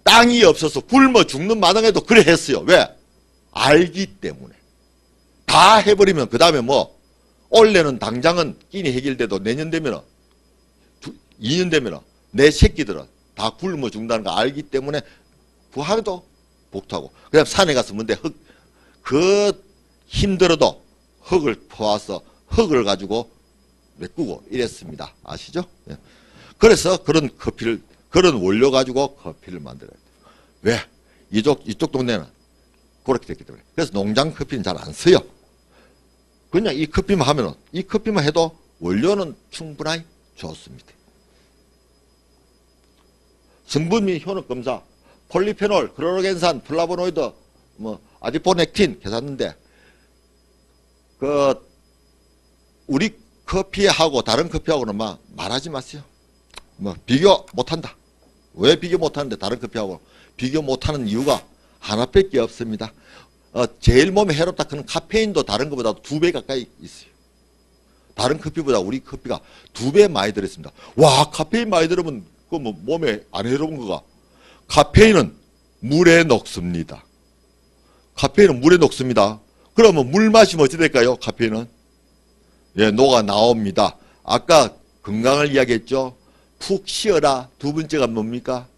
땅이 없어서 굶어 죽는 마당에도 그래 했어요. 왜? 알기 때문에. 다 해버리면 그 다음에 뭐 올해는 당장은 끼니 해결돼도 내년 되면 2년 되면 내 새끼들은 다 굶어 죽는다는 거 알기 때문에 구하기도 복토하고 그다음 산에 가서 뭔데 힘들어도 흙을 퍼와서 흙을 가지고 메꾸고 이랬습니다. 아시죠? 예. 그래서 그런 원료 가지고 커피를 만들어야 돼요. 왜? 이쪽 동네는 그렇게 됐기 때문에. 그래서 농장 커피는 잘 안 써요. 그냥 이 커피만 해도 원료는 충분히 좋습니다. 성분 및 효능 검사, 폴리페놀, 클로로겐산, 플라보노이드, 아디포넥틴 계산했는데 우리 커피하고 다른 커피하고는 말하지 마세요. 뭐 비교 못한다. 왜 비교 못하는데 다른 커피하고 비교 못하는 이유가 하나밖에 없습니다. 제일 몸에 해롭다 그런 카페인도 다른 것보다 2배 가까이 있어요. 다른 커피보다 우리 커피가 2배 많이 들어있습니다. 와, 카페인 많이 들으면 그 뭐 몸에 안 해로운 거가. 카페인은 물에 녹습니다. 카페인은 물에 녹습니다. 그러면 물 마시면 어찌 될까요? 카페인은 예, 녹아 나옵니다. 아까 건강을 이야기했죠. 푹 쉬어라. 두 번째가 뭡니까?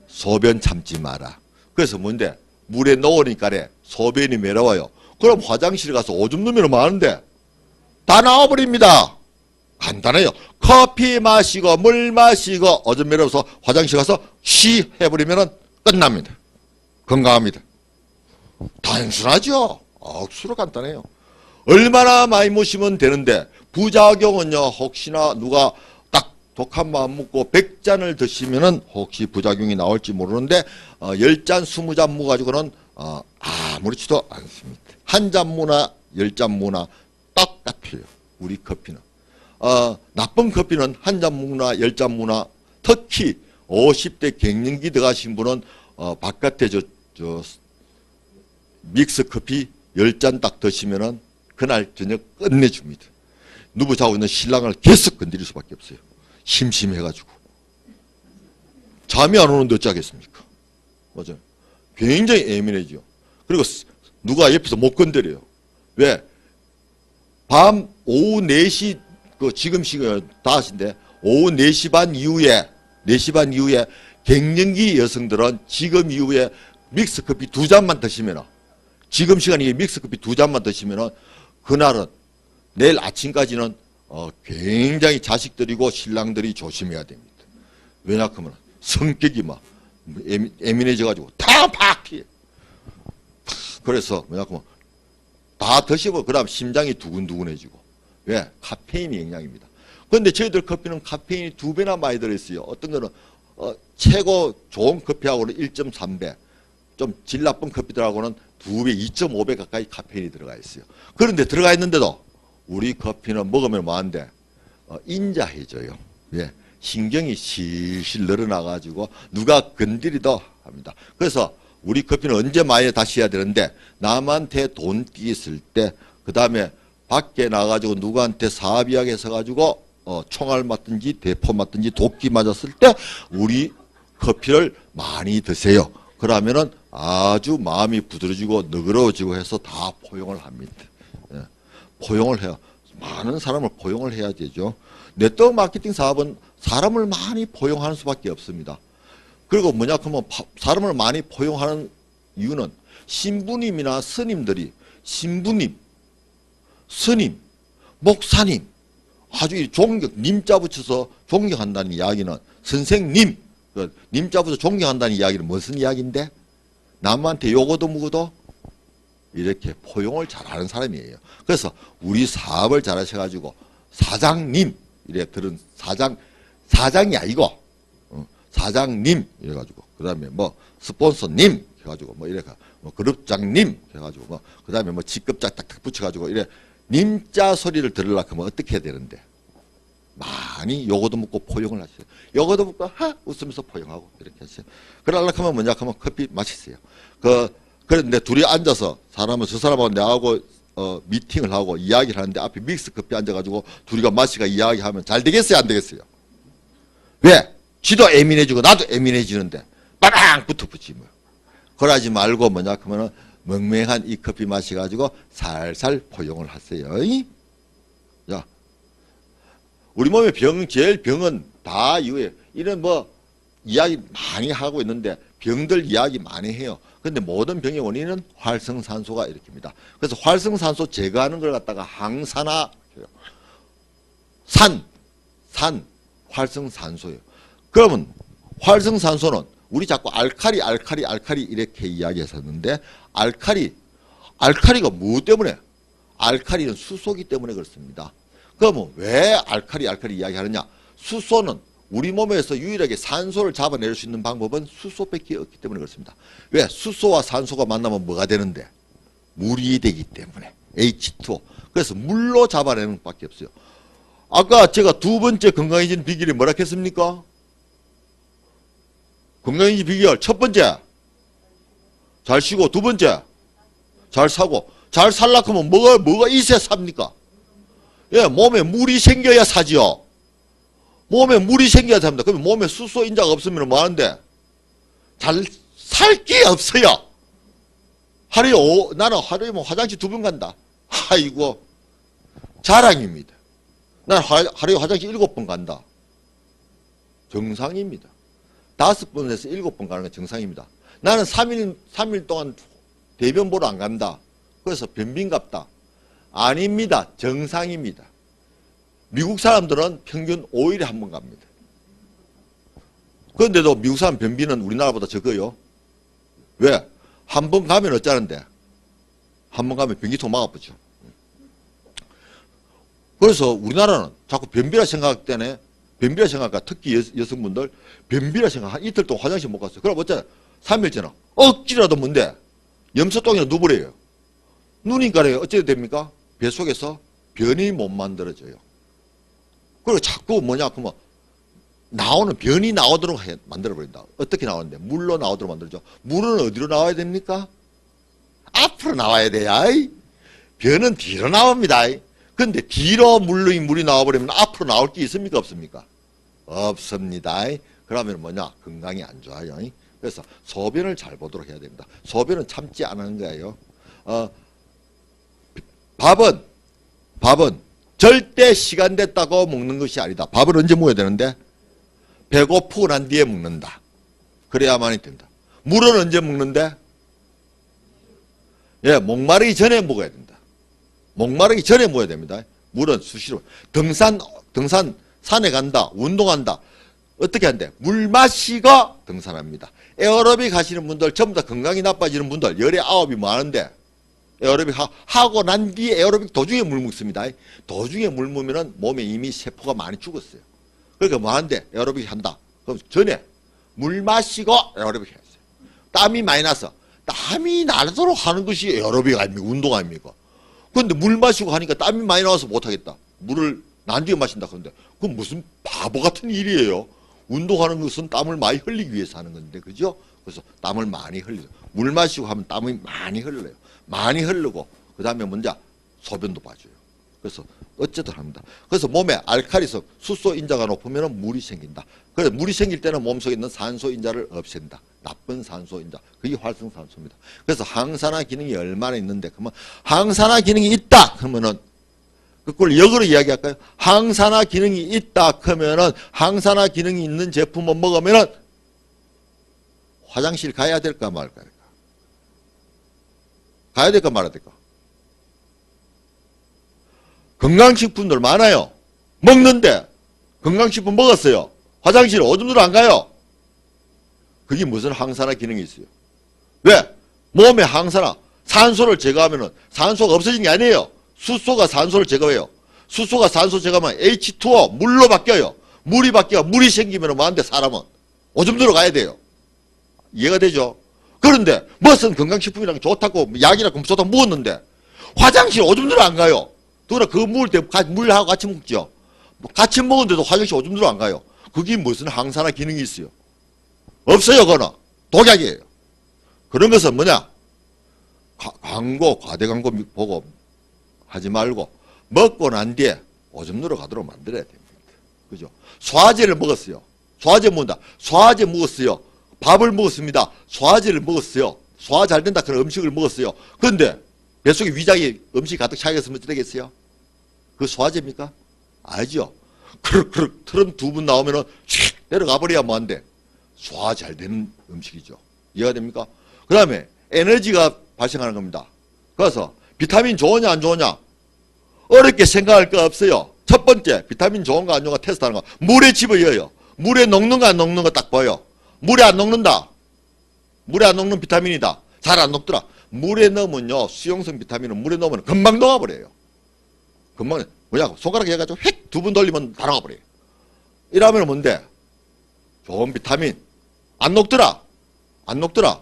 소변 참지 마라. 그래서 뭔데? 물에 녹으니까래 소변이 매려워요. 그럼 화장실 가서 오줌 누면 많은데 다 나와버립니다. 간단해요. 커피 마시고 물 마시고 오줌 매려워서 화장실 가서 쉬 해버리면 끝납니다. 건강합니다. 단순하죠. 억수로 간단해요. 얼마나 많이 마시면 되는데 부작용은요. 혹시나 누가 딱 독한 마음 먹고 100잔을 드시면은 혹시 부작용이 나올지 모르는데 10잔 20잔 먹어가지고는 아무렇지도 않습니다. 한 잔 무나 10잔 무나 똑같아요. 우리 커피는. 나쁜 커피는 한 잔 무나 10잔 무나 특히 50대 갱년기 들어가신 분은 바깥에 믹스 커피 10잔 딱 드시면은 그날 저녁 끝내줍니다. 누구 자고 있는 신랑을 계속 건드릴 수밖에 없어요. 심심해가지고. 잠이 안 오는데 어쩌겠습니까? 맞아요. 굉장히 예민해지요. 그리고 누가 옆에서 못 건드려요. 왜? 밤 오후 4시, 지금 시간 5시인데, 오후 4시 반 이후에, 4시 반 이후에 갱년기 여성들은 지금 이후에 믹스커피 2잔만 드시면, 지금 시간에 믹스커피 2잔만 드시면, 그날은, 내일 아침까지는 굉장히 자식들이고 신랑들이 조심해야 됩니다. 왜냐하면 성격이 막 예민해져가지고 다 팍 피해. 그래서 뭐냐면 다 드시고 그다음 심장이 두근두근해지고. 왜? 카페인이 영향입니다. 그런데 저희들 커피는 카페인이 2배나 많이 들어있어요. 어떤 거는 최고 좋은 커피하고는 1.3배, 좀 질 나쁜 커피들하고는 2배, 2.5배 가까이 카페인이 들어가 있어요. 그런데 들어가 있는데도 우리 커피는 먹으면 뭐한데 인자해져요. 예, 신경이 실실 늘어나가지고 누가 건드리도 합니다. 그래서 우리 커피는 언제 많이 다시 해야 되는데 남한테 돈 끼있을 때, 그 다음에 밖에 나가지고 누구한테 사비하게 서가지고 총알 맞든지 대포 맞든지 도끼 맞았을 때 우리 커피를 많이 드세요. 그러면은 아주 마음이 부드러지고 너그러워지고 해서 다 포용을 합니다. 예, 포용을 해요. 많은 사람을 포용을 해야 되죠. 네트워크 마케팅 사업은 사람을 많이 포용하는 수밖에 없습니다. 그리고 뭐냐 하면 사람을 많이 포용하는 이유는 신부님이나 스님들이 신부님, 스님, 목사님 아주 존경, 님자 붙여서 존경한다는 이야기는 선생님, 님자 붙여서 존경한다는 이야기는 무슨 이야기인데 남한테 요거도 묵어도 이렇게 포용을 잘하는 사람이에요. 그래서 우리 사업을 잘하셔가지고 사장님 이래 들은 사장이 아니고 사장님 이래가지고 그 다음에 뭐 스폰서님 해가지고 뭐 이래 뭐 그룹장님 해가지고 뭐 그 다음에 뭐 직급자 딱딱 붙여가지고 이래 님자 소리를 들으려고 하면 어떻게 해야 되는데 많이 요거도 묻고 포용을 하세요. 요거도 묻고 웃으면서 포용하고 이렇게 하세요. 그러려고 하면 뭐냐 하면 커피 마시세요. 그런데 둘이 앉아서 사람은 저 사람하고 내하고 미팅을 하고 이야기를 하는데 앞에 믹스 커피 앉아가지고 둘이가 마시가 이야기하면 잘 되겠어요? 안 되겠어요? 왜? 쥐도 예민해지고 나도 예민해지는데 빠방 붙어붙지 뭐. 그러지 말고 뭐냐 하면은 멍맹한 이 커피 마셔가지고 살살 포용을 하세요. 자, 우리 몸의 제일 병은 다 이거예요. 이런 뭐 이야기 많이 하고 있는데 병들 이야기 많이 해요. 근데 모든 병의 원인은 활성산소가 일으킵니다. 그래서 활성산소 제거하는 걸 갖다가 항산화, 활성산소예요. 그러면 활성산소는 우리 자꾸 알카리 이렇게 이야기했었는데 알카리가 뭐 때문에? 알카리는 수소기 때문에 그렇습니다. 그러면 왜 알카리 이야기하느냐? 수소는 우리 몸에서 유일하게 산소를 잡아낼 수 있는 방법은 수소밖에 없기 때문에 그렇습니다. 왜? 수소와 산소가 만나면 뭐가 되는데? 물이 되기 때문에 H2O. 그래서 물로 잡아내는 것밖에 없어요. 아까 제가 두 번째 건강해지는 비결이 뭐라 했습니까? 건강해지는 비결 첫 번째 잘 쉬고, 두 번째 잘 사고. 잘 살려고 하면 뭐가 있어야 삽니까? 예, 몸에 물이 생겨야 사지요. 몸에 물이 생겨야 됩니다. 그러면 몸에 수소 인자가 없으면 뭐 하는데? 잘 살 게 없어요. 나는 하루에 뭐 화장실 2번 간다. 아이고, 자랑입니다. 나는 하루에 화장실 7번 간다. 정상입니다. 5번에서 7번 가는 건 정상입니다. 나는 3일 동안 대변 보러 안 간다. 그래서 변빈갑다. 아닙니다. 정상입니다. 미국 사람들은 평균 5일에 한 번 갑니다. 그런데도 미국 사람 변비는 우리나라보다 적어요. 왜? 한 번 가면 어쩌는데? 한 번 가면 변기통 막아붙죠. 그래서 우리나라는 자꾸 변비라 생각 때문에, 변비라 생각하니까 특히 여성분들 변비라 생각 한 이틀 동안 화장실 못 갔어요. 그럼 어쩌나? 3일째나 억지라도 뭔데? 염소똥이나 누버려요. 누니까요 어찌 됩니까? 뱃속에서 변이 못 만들어져요. 그리고 자꾸 뭐냐 그러면 나오는 변이 나오도록 만들어버린다. 어떻게 나오는데? 물로 나오도록 만들죠. 물은 어디로 나와야 됩니까? 앞으로 나와야 돼요. 변은 뒤로 나옵니다. 그런데 뒤로 물이 나와버리면 앞으로 나올 게 있습니까? 없습니까? 없습니다. 그러면 뭐냐? 건강이 안 좋아요. 그래서 소변을 잘 보도록 해야 됩니다. 소변은 참지 않는 거예요. 밥은 절대 시간 됐다고 먹는 것이 아니다. 밥을 언제 먹어야 되는데? 배고프고 난 뒤에 먹는다. 그래야만이 된다. 물은 언제 먹는데? 예, 목마르기 전에 먹어야 된다. 목마르기 전에 먹어야 됩니다. 물은 수시로. 산에 간다. 운동한다. 어떻게 한대? 물 마시고 등산합니다. 에어로빅 하시는 분들, 전부 다 건강이 나빠지는 분들, 열에 9이 많은데, 에어로빅 하고 난 뒤에 에어로빅 도중에 물 먹습니다. 도중에 물 먹으면 몸에 이미 세포가 많이 죽었어요. 그러니까 뭐 하는데? 에어로빅 한다. 그럼 전에 물 마시고 에어로빅 해야 돼요. 땀이 많이 나서. 땀이 나도록 하는 것이 에어로빅 아닙니까? 운동 아닙니까? 그런데 물 마시고 하니까 땀이 많이 나와서 못하겠다. 물을 난 뒤에 마신다. 그런데 그건 무슨 바보 같은 일이에요. 운동하는 것은 땀을 많이 흘리기 위해서 하는 건데, 그죠? 그래서 땀을 많이 흘리죠. 물 마시고 하면 땀이 많이 흘러요. 많이 흐르고, 그 다음에 먼저 소변도 빠져요. 그래서 어쨌든 합니다. 그래서 몸에 알칼리성, 수소 인자가 높으면 물이 생긴다. 그래서 물이 생길 때는 몸속에 있는 산소 인자를 없앤다. 나쁜 산소 인자. 그게 활성산소입니다. 그래서 항산화 기능이 얼마나 있는데, 그러면 항산화 기능이 있다. 그러면은 그걸 역으로 이야기할까요? 항산화 기능이 있다 그러면은 항산화 기능이 있는 제품을 먹으면은 화장실 가야 될까 말까? 가야 될까 말아야 될까? 건강식품들 많아요. 먹는데 건강식품 먹었어요. 화장실 오줌들 안 가요. 그게 무슨 항산화 기능이 있어요? 왜? 몸에 항산화, 산소를 제거하면은 산소가 없어진 게 아니에요. 수소가 산소를 제거해요. 수소가 산소 제거하면 H2O 물로 바뀌어요. 물이 바뀌어 물이 생기면 뭐한데 사람은 오줌 들어가야 돼요. 이해가 되죠? 그런데 무슨 건강식품이랑 좋다고 약이라고 좋다고 먹었는데 화장실 오줌 들어 안 가요. 그러나 그 물하고 같이 먹죠. 같이 먹었는데도 화장실 오줌 들어 안 가요. 그게 무슨 항산화 기능이 있어요? 없어요. 그거는 독약이에요. 그런 것은 뭐냐? 과대 광고 보고 하지 말고 먹고 난 뒤에 오줌 누러 가도록 만들어야 됩니다. 그죠? 소화제를 먹었어요. 소화제 먹는다. 소화제 먹었어요. 밥을 먹었습니다. 소화제를 먹었어요. 소화 잘 된다 그런 음식을 먹었어요. 그런데 뱃속에 위장에 음식 가득 차게 있으면 어떻게 되겠어요? 그 소화제입니까? 아니죠. 그렇게 트럼 2분 나오면은 휙 내려가 버려야 뭐한데 소화 잘 되는 음식이죠. 이해가 됩니까? 그 다음에 에너지가 발생하는 겁니다. 그래서 비타민 좋으냐 안 좋으냐? 어렵게 생각할 거 없어요. 첫 번째 비타민 좋은가 안 좋은가 테스트하는 거. 물에 집어넣어요. 물에 녹는가 안 녹는 거 딱 봐요. 물에 안 녹는다. 물에 안 녹는 비타민이다. 잘 안 녹더라. 물에 넣으면요. 수용성 비타민은 물에 넣으면 금방 녹아버려요. 금방 뭐냐 손가락에 해가지고 휙 2번 돌리면 다 녹아버려요. 이러면 뭔데? 좋은 비타민 안 녹더라. 안 녹더라.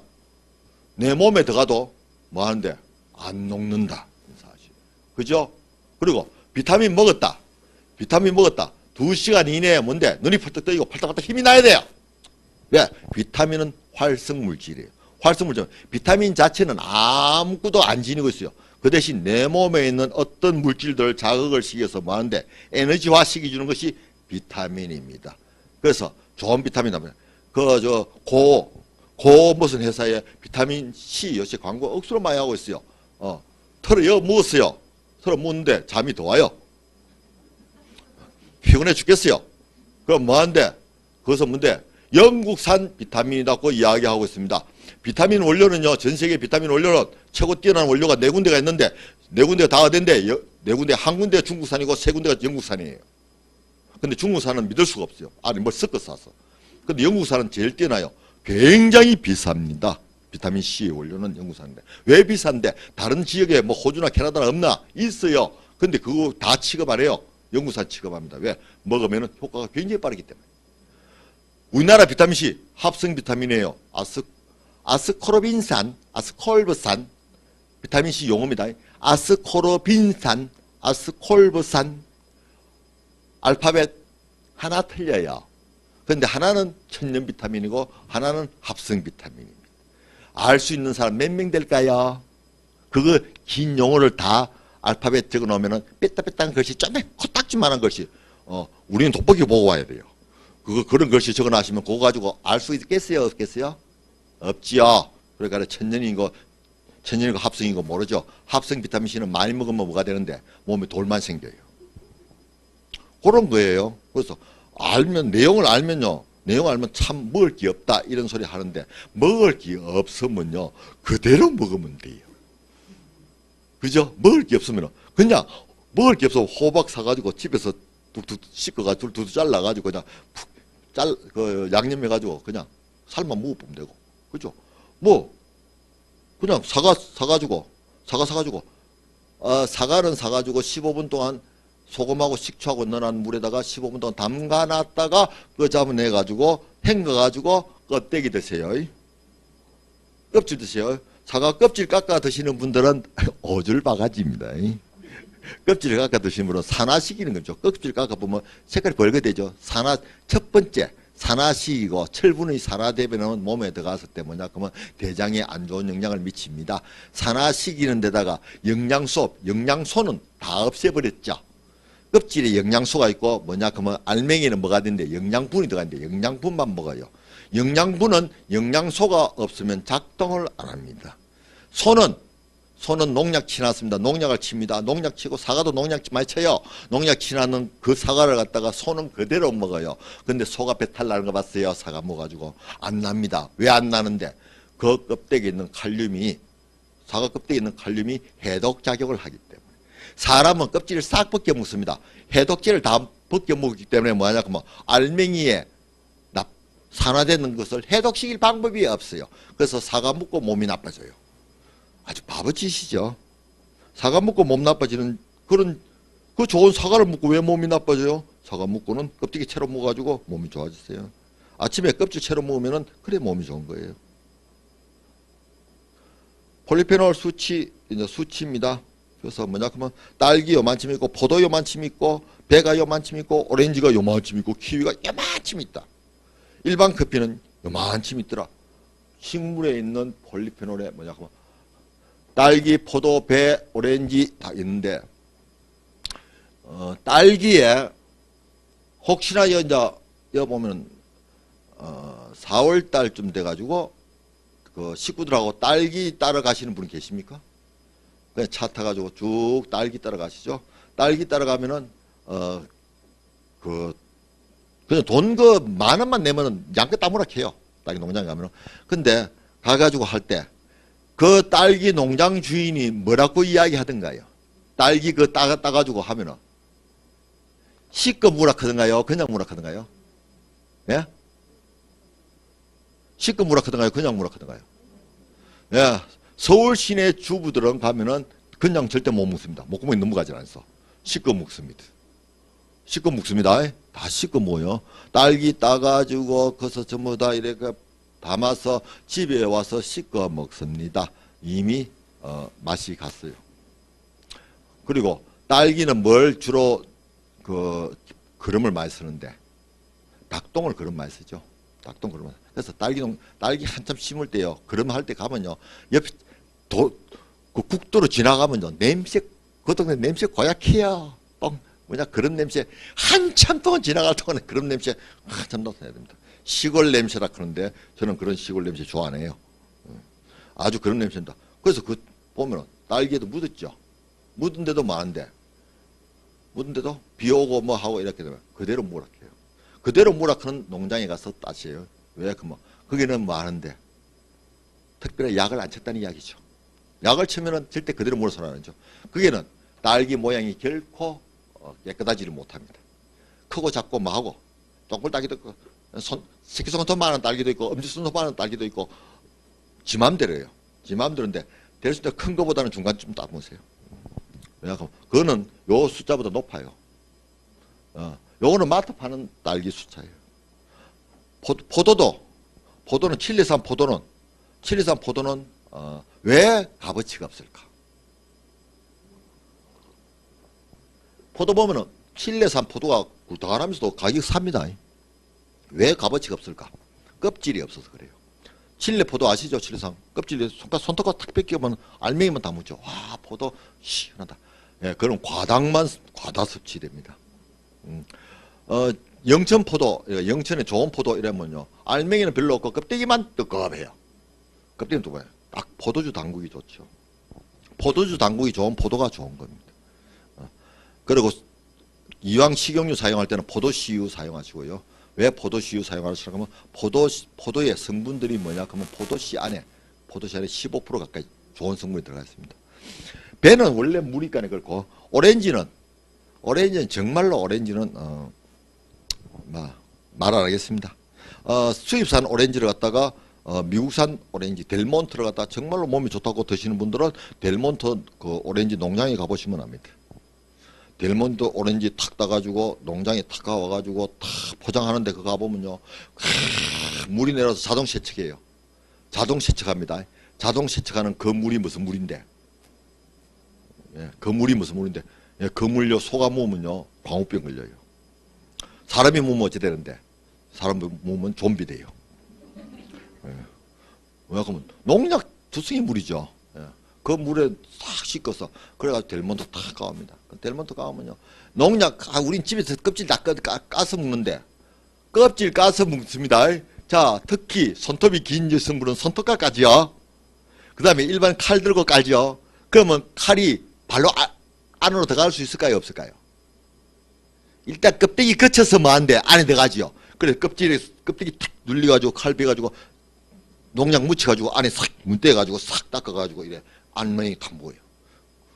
내 몸에 들어가도 뭐 하는데? 안 녹는다. 사실. 그죠? 그리고 비타민 먹었다. 비타민 먹었다. 2시간 이내에 뭔데? 눈이 펄떡 뜨이고 팔딱팔딱 힘이 나야 돼요. 왜? 비타민은 활성물질이에요. 활성물질. 비타민 자체는 아무것도 안 지니고 있어요. 그 대신 내 몸에 있는 어떤 물질들을 자극을 시켜서 뭐하는데 에너지화 시켜주는 것이 비타민입니다. 그래서 좋은 비타민 하면 고 무슨 회사에 비타민 C 요새 광고 억수로 많이 하고 있어요. 털어 먹었어요. 털어 먹는데 잠이 더 와요. 피곤해 죽겠어요. 그럼 뭐한데? 그것은 뭔데? 영국산 비타민이라고 이야기하고 있습니다. 비타민 원료는요, 전 세계 비타민 원료는 최고 뛰어난 원료가 4군데가 있는데, 4군데가 다 어딘데, 4군데, 한 군데가 중국산이고, 3군데가 영국산이에요. 근데 중국산은 믿을 수가 없어요. 아니, 뭘 섞어 싸서. 근데 영국산은 제일 뛰어나요. 굉장히 비쌉니다. 비타민 C 원료는 영국산인데. 왜 비싼데? 다른 지역에 뭐 호주나 캐나다나 없나? 있어요. 근데 그거 다 취급 안 해요. 영국산 취급합니다. 왜? 먹으면 효과가 굉장히 빠르기 때문에. 우리나라 비타민C 합성 비타민이에요. 아스코르빈산, 아스콜브산, 비타민C 용어입니다. 아스코르빈산, 아스콜브산, 알파벳 하나 틀려요. 그런데 하나는 천연 비타민이고 하나는 합성 비타민입니다. 알 수 있는 사람 몇 명 될까요? 그거 긴 용어를 다 알파벳 적어 놓으면은 뺐다뺐다한 글씨, 좀에 코딱지만한 글씨, 우리는 돋보기 보고 와야 돼요. 그런 글씨 적어 놔시면 그거 가지고 알 수 있겠어요? 없겠어요? 없지요. 그러니까 천연이고 합성이고 모르죠. 합성 비타민C는 많이 먹으면 뭐가 되는데 몸에 돌만 생겨요. 그런 거예요. 그래서 내용을 알면 참 먹을 게 없다 이런 소리 하는데, 먹을 게 없으면요 그대로 먹으면 돼요. 그죠? 먹을 게 없으면 그냥 먹을 게 없어 호박 사가지고 집에서 툭툭 씻어가지고 두두 잘라가지고 그냥 양념해가지고 그냥 삶아 먹어보면 되고, 그죠? 뭐 그냥 사과 사가지고 사과는 사가지고 15분 동안 소금하고 식초하고 넣어놓은 물에다가 15분 동안 담가놨다가 그거 잡아내가지고 헹궈가지고 껍데기 드세요. 껍질 드세요. 사과 껍질 깎아 드시는 분들은 오줄 바가지입니다. 껍질을 깎아 드시는 분은 산화시키는 거죠. 껍질 깎아 보면 색깔이 벌게 되죠. 첫 번째 산화시키고 철분의 산화대변은 몸에 들어갔을 때 뭐냐 그러면 대장에 안 좋은 영향을 미칩니다. 산화시키는 데다가 영양소는 다 없애버렸죠. 껍질에 영양소가 있고 뭐냐 그러면 알맹이는 뭐가 되는데 영양분이 들어가는데 영양분만 먹어요. 영양분은 영양소가 없으면 작동을 안 합니다. 소는 농약 치놨습니다. 농약을 칩니다. 농약 치고 사과도 농약 많이 쳐요. 농약 치놨는 그 사과를 갖다가 소는 그대로 먹어요. 근데 소가 배탈 나는 거 봤어요? 사과 먹어가지고 안 납니다. 왜 안 나는데? 그 껍데기에 있는 사과 껍데기에 있는 칼륨이 해독작용을 하기 때문에. 사람은 껍질을 싹 벗겨 먹습니다. 해독제를 다 벗겨 먹기 때문에 뭐하냐 그러면 알맹이에 산화되는 것을 해독시킬 방법이 없어요. 그래서 사과 먹고 몸이 나빠져요. 아주 바보짓이죠. 사과 먹고 몸 나빠지는 그 좋은 사과를 먹고 왜 몸이 나빠져요? 사과 먹고는 껍데기 채로 먹어가지고 몸이 좋아지세요. 아침에 껍질 채로 먹으면은 그래 몸이 좋은 거예요. 폴리페놀 수치입니다. 그래서 뭐냐 그러면 딸기 요만큼 있고 포도 요만큼 있고 배가 요만큼 있고 오렌지가 요만큼 있고 키위가 요만큼 있다. 일반 커피는 요만큼 있더라. 식물에 있는 폴리페놀에 뭐냐 그러면 딸기, 포도, 배, 오렌지 다 있는데 딸기에 혹시나 이제 보면 4월 달쯤 돼가지고 그 식구들하고 딸기 따러 가시는 분 계십니까? 그냥 차 타가지고 쭉 딸기 따러 가시죠. 딸기 따러 가면은 그냥 돈 만 원만 내면은 양껏 따무락해요. 딸기 농장 가면은. 근데 가가지고 할 때 그 딸기 농장 주인이 뭐라고 이야기하던가요? 딸기 따가지고 하면은 시꺼 무락하던가요? 그냥 무락하던가요? 예? 시꺼 무락하던가요? 그냥 무락하던가요? 예. 서울 시내 주부들은 가면은 그냥 절대 못 먹습니다. 목구멍이 넘어가질 않아서. 시꺼 먹습니다. 시꺼 먹습니다. 다 시꺼 먹어요. 딸기 따가지고 거기서 전부 다 이렇게 담아서 집에 와서 씻어 먹습니다. 이미 맛이 갔어요. 그리고 딸기는 뭘 주로 그 그름을 많이 쓰는데 닭똥을 그름 많이 쓰죠. 닭똥 그름. 그래서 딸기 한참 심을 때요. 그름 할 때 가면요. 옆에 그 국도로 지나가면요. 냄새 그 동네 냄새 고약해요. 뻥 뭐냐 그런 냄새 한참 동안 지나갈 동안에 그런 냄새 한참 나타나야 됩니다. 시골 냄새라 그러는데 저는 그런 시골 냄새 좋아 안 해요. 아주 그런 냄새입니다. 그래서 그 보면 딸기에도 묻었죠. 묻은데도 많은데 묻은데도 비 오고 뭐 하고 이렇게 되면 그대로 무락해요. 그대로 무락하는 농장에 가서 따지요. 왜? 거기는 많은데 특별히 약을 안 쳤다는 이야기죠. 약을 치면은 절대 그대로 물어서 나는죠. 거기는 딸기 모양이 결코 깨끗하지를 못합니다. 크고 작고 뭐하고 똥굴 딸기도 있고 새끼손톱 많은 딸기도 있고 엄지손톱 많은 딸기도 있고 지 맘대로예요. 지 맘대로인데 될 수 있는 큰 거보다는 중간쯤 따보세요. 왜냐하면 그거는 요 숫자보다 높아요. 요거는 마트 파는 딸기 숫자예요. 포도는 칠레산 포도는 왜 값어치가 없을까? 포도 보면은 칠레산 포도가 굴다가면서도 가격이 삽니다. 왜 값어치가 없을까? 껍질이 없어서 그래요. 칠레 포도 아시죠? 칠레산 껍질에 손톱과 탁 벗기면 알맹이만 다 묻죠. 와 포도 시원하다. 예, 그럼 과다 섭취됩니다. 영천 포도, 영천의 좋은 포도 이러면요. 알맹이는 별로 없고 껍데기만 뜨겁해요. 껍데기는 뜨거워요. 딱 포도주 당국이 좋죠. 포도주 당국이 좋은 포도가 좋은 겁니다. 그리고 이왕 식용유 사용할 때는 포도씨유 사용하시고요. 왜 포도씨유 사용하시냐고 하면 포도의 성분들이 뭐냐 그러면 포도씨 안에 15% 가까이 좋은 성분이 들어가 있습니다. 배는 원래 물이간에 그렇고 오렌지는 정말로 오렌지는 말 안 하겠습니다. 수입산 오렌지를 갖다가 미국산 오렌지 델몬트를 갖다가 정말로 몸에 좋다고 드시는 분들은 델몬트 그 오렌지 농장에 가보시면 압니다. 델몬트 오렌지 탁 따가지고 농장에 탁 가와가지고 탁 포장하는데 그거 가보면요. 물이 내려서 자동 세척해요. 자동 세척합니다. 자동 세척하는 그 물이 무슨 물인데? 예, 그 물이 무슨 물인데? 예, 그 물요 소가 모으면요 광우병 걸려요. 사람이 모으면 어찌 되는데? 사람이 모으면 좀비 돼요. 예. 왜 그러면 농약 투성이 물이죠. 예. 그 물에 싹 씻어서 그래가지고 델몬트 탁 까옵니다. 델몬트 까오면요 농약 우린 집에서 껍질 다 까서 먹는데 껍질 까서 먹습니다. 자 특히 손톱이 긴 여성분은 손톱과 까지요. 그 다음에 일반 칼 들고 깔죠. 그러면 칼이 발로 안으로 들어갈 수 있을까요? 없을까요? 일단 껍데기 거쳐서 뭐한데 안에 들어가지요. 그래서 껍데기 탁 눌려가지고 칼 베가지고 농약 묻혀가지고 안에 싹 문대가지고 싹 닦아가지고 이래 알맹이 탁 먹어요.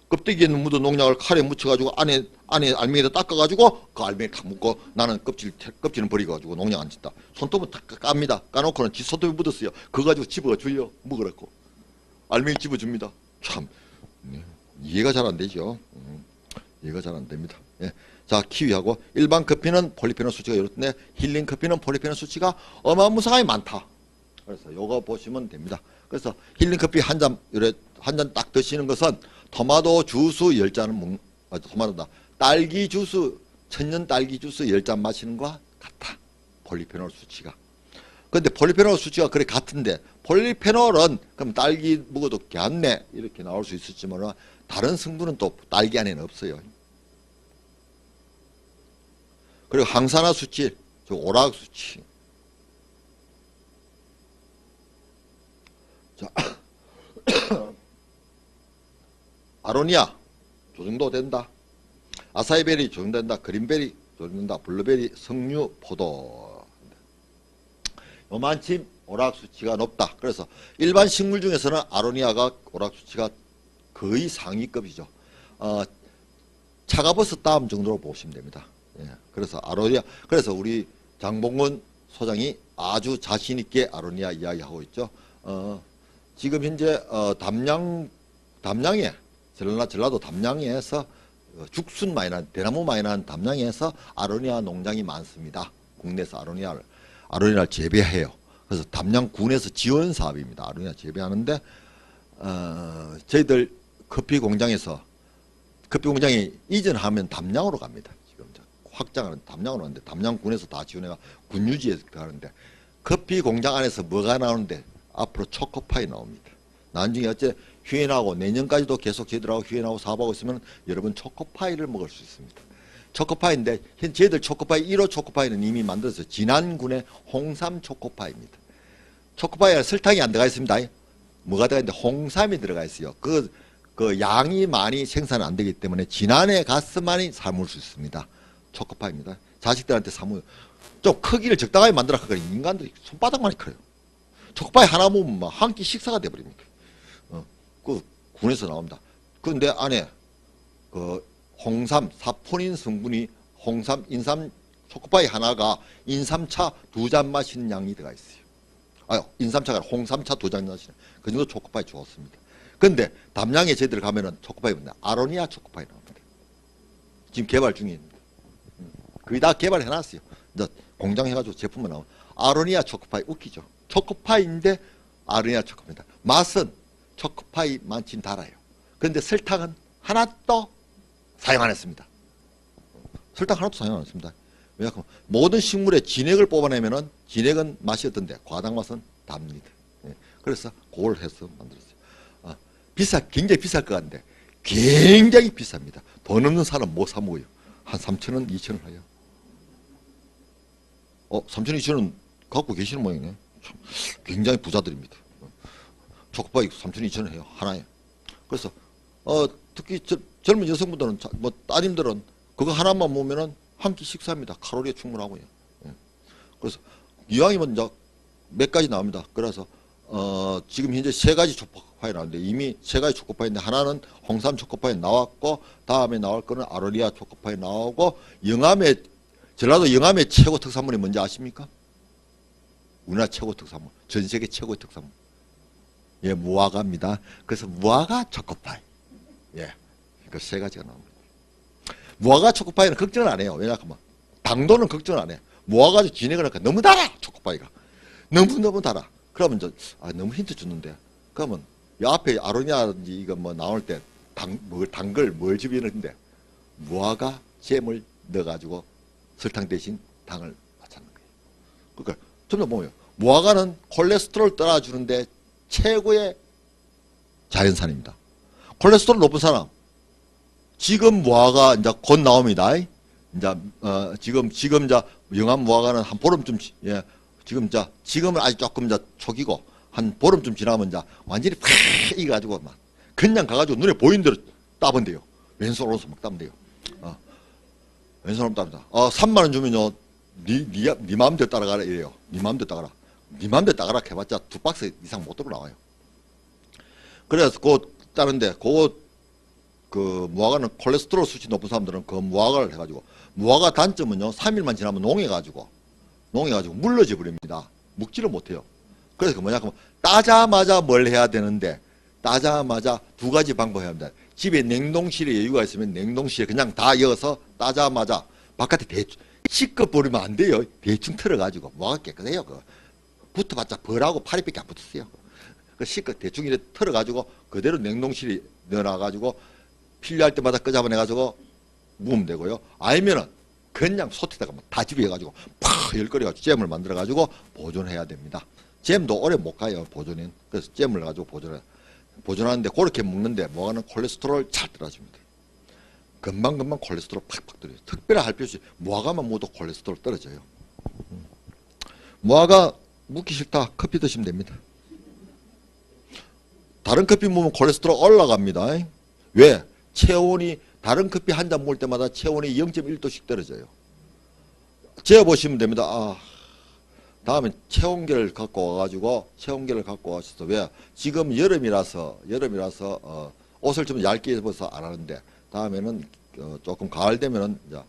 껍데기에 묻은 농약을 칼에 묻혀가지고 안에 알맹이도 닦아가지고 그 알맹이 탁 묻고 나는 껍질은 버리고가지고 농약 안 친다. 손톱은 탁 깝니다. 까놓고는 지 손톱이 묻었어요. 그거 가지고 집어줘요. 먹으라고. 알맹이 집어줍니다. 참 이해가 잘 안 되죠. 이해가 잘 안 됩니다. 예. 자 키위하고 일반 커피는 폴리페놀 수치가 이렇던데 힐링 커피는 폴리페놀 수치가 어마무상하게 많다. 그래서 요거 보시면 됩니다. 그래서 힐링 커피 한 잔 딱 드시는 것은 토마토 주스 10잔은 토마토다. 딸기 주스 천연 딸기 주스 10잔 마시는 것과 같아. 폴리페놀 수치가. 근데 폴리페놀 수치가 그래 같은데 폴리페놀은 그럼 딸기 먹어도 괜찮네 이렇게 나올 수 있었지만 다른 성분은 또 딸기 안에는 없어요. 그리고 항산화 수치, 오락 수치. 자, 아로니아 조정도 된다. 아사이베리 조정된다. 그린베리 조정된다. 블루베리, 석류, 포도. 요만침 오락 수치가 높다. 그래서 일반 식물 중에서는 아로니아가 오락 수치가 거의 상위급이죠. 차가버섯 다음 정도로 보시면 됩니다. 예, 그래서 아로니아, 그래서 우리 장봉근 소장이 아주 자신 있게 아로니아 이야기하고 있죠. 지금 현재 담양에 전라도 담양에서 죽순 많이 난 대나무 많이 난 담양에서 아로니아 농장이 많습니다. 국내에서 아로니아를 재배해요. 그래서 담양군에서 지원 사업입니다. 아로니아 재배하는데 저희들 커피 공장이 이전하면 담양으로 갑니다. 지금 확장하는 담양으로 하는데 담양군에서 다 지원해가 군 유지에 가는데 커피 공장 안에서 뭐가 나오는데 앞으로 초코파이 나옵니다. 나중에 어째 휴인하고 내년까지도 계속 저희들하고 휴인하고 사업하고 있으면 여러분 초코파이를 먹을 수 있습니다. 초코파이인데 현 저희들 초코파이 1호 초코파이는 이미 만들어서 진안군의 홍삼 초코파이입니다. 초코파이에 설탕이 안 들어가 있습니다. 뭐가 들어가 있는데 홍삼이 들어가 있어요. 그 양이 많이 생산 안 되기 때문에 진안에 가서만이 사물 수 있습니다. 초코파이입니다. 자식들한테 사물 좀 크기를 적당하게 만들어 가거든요. 인간들이 손바닥만이 커요. 초코파이 하나 먹으면 막 한 끼 식사가 돼버립니다. 그 군에서 나옵니다. 그런데 안에 그 홍삼 사포닌 성분이 홍삼 인삼 초코파이 하나가 인삼차 2잔 마시는 양이 들어가 있어요. 인삼차가 아니라 홍삼차 2잔 마시는 그 정도 초코파이 좋습니다. 그런데 담양에 저희들 가면은 초코파이 뭔데 아로니아 초코파이 나옵니다. 지금 개발 중입니다. 거의 다 개발해 놨어요. 이제 공장 해가지고 제품만 나오면 아로니아 초코파이 웃기죠. 초코파이인데 아로니아 초코파이입니다. 맛은 초코파이만큼 달아요. 그런데 설탕은 하나도 사용 안 했습니다. 설탕 하나도 사용 안 했습니다. 왜냐하면 모든 식물의 진액을 뽑아내면은 진액은 맛이 어떤데 과당 맛은 답니다. 그래서 그걸 해서 만들었어요. 굉장히 비쌀 것 같은데 굉장히 비쌉니다. 돈 없는 사람 못 사 먹어요. 한 3,000원, 2,000원 해요. 3,000원, 2,000원 갖고 계시는 모양이네. 참, 굉장히 부자들입니다. 초코파이 3,000원, 2,000원 해요. 하나에. 그래서 특히 젊은 여성분들은 뭐 따님들은 그거 하나만 먹으면은 한 끼 식사합니다. 칼로리에 충분하고요. 그래서 이왕이면 이제 몇 가지 나옵니다. 그래서 지금 현재 3가지 초코파이 나왔는데 이미 3가지 초코파이인데 하나는 홍삼 초코파이 나왔고 다음에 나올 거는 아로니아 초코파이 나오고 전라도 영암의 최고 특산물이 뭔지 아십니까? 우리나라 최고 특산물, 전 세계 최고의 특산물. 예, 무화과입니다. 그래서 무화과 초코파이. 예, 그 3가지가 나옵니다. 무화과 초코파이는 걱정을 안 해요. 왜냐하면 당도는 걱정을 안 해요. 무화과 진액을 넣으니까 너무 달아 초코파이가 너무 달아. 그러면 이제 너무 힌트 주는데 그러면 이 앞에 아로니아든지 이거 뭐 나올 때 당걸 뭘 집어넣는데 무화과 잼을 넣어가지고 설탕 대신 당을 맞추는 거예요. 그러니까 점점 보면 무화과는 콜레스테롤 떨어주는데 최고의 자연산입니다. 콜레스테롤 높은 사람 지금 무화과 이제 곧 나옵니다. 이제 지금 이제 영암 무화과는 한 보름쯤 지금은 아직 조금 이제 초기고 한 보름쯤 지나면 이제 완전히 팍 익어가지고 막 그냥 가가지고 눈에 보이는 대로 따본대요. 왼손 오른손 막 따면 돼요. 왼손 오른손 따면 3만 원 주면요 네 마음대로 따라가라 이래요. 네 마음대로 따라라 해봤자 2박스 이상 못 들어 나와요. 그래서 그거 따는데 그 무화과는 콜레스테롤 수치 높은 사람들은 그 무화과를 해가지고 무화과 단점은요 3일만 지나면 농해가지고 물러져 버립니다. 먹지를 못해요. 그래서 그 뭐냐 하면 따자마자 뭘 해야 되는데 따자마자 2가지 방법을 해야 합니다. 집에 냉동실에 여유가 있으면 냉동실에 그냥 다 여어서 따자마자 바깥에 대충 씻고 버리면 안 돼요. 대충 털어가지고 무화과 깨끗해요. 붙어봤자 벌하고 파리밖에 안 붙었어요. 그 씻고 대충 이렇게 털어가지고 그대로 냉동실에 넣어놔가지고 필요할 때마다 끄잡아내가지고 무으면 되고요. 아니면은 그냥 솥에다가 다 집어해가지고 팍 열거려가지고 잼을 만들어가지고 보존해야 됩니다. 잼도 오래 못 가요, 보존은. 그래서 잼을 가지고 보존하는데 그렇게 먹는데 무화과는 콜레스테롤 잘 떨어집니다. 금방 콜레스테롤 팍팍 떨어져요. 특별히 할 필요 없이 무화과만 먹어도 콜레스테롤 떨어져요. 무화과 묵기 싫다 커피 드시면 됩니다. 다른 커피 먹으면 콜레스테롤 올라갑니다. 왜? 체온이 다른 커피 한 잔 먹을 때마다 체온이 0.1도씩 떨어져요. 재어보시면 됩니다. 다음에 체온계를 갖고 와가지고 와셔서 왜? 지금 여름이라서 옷을 좀 얇게 입어서 안 하는데 다음에는 조금 가을 되면은 이제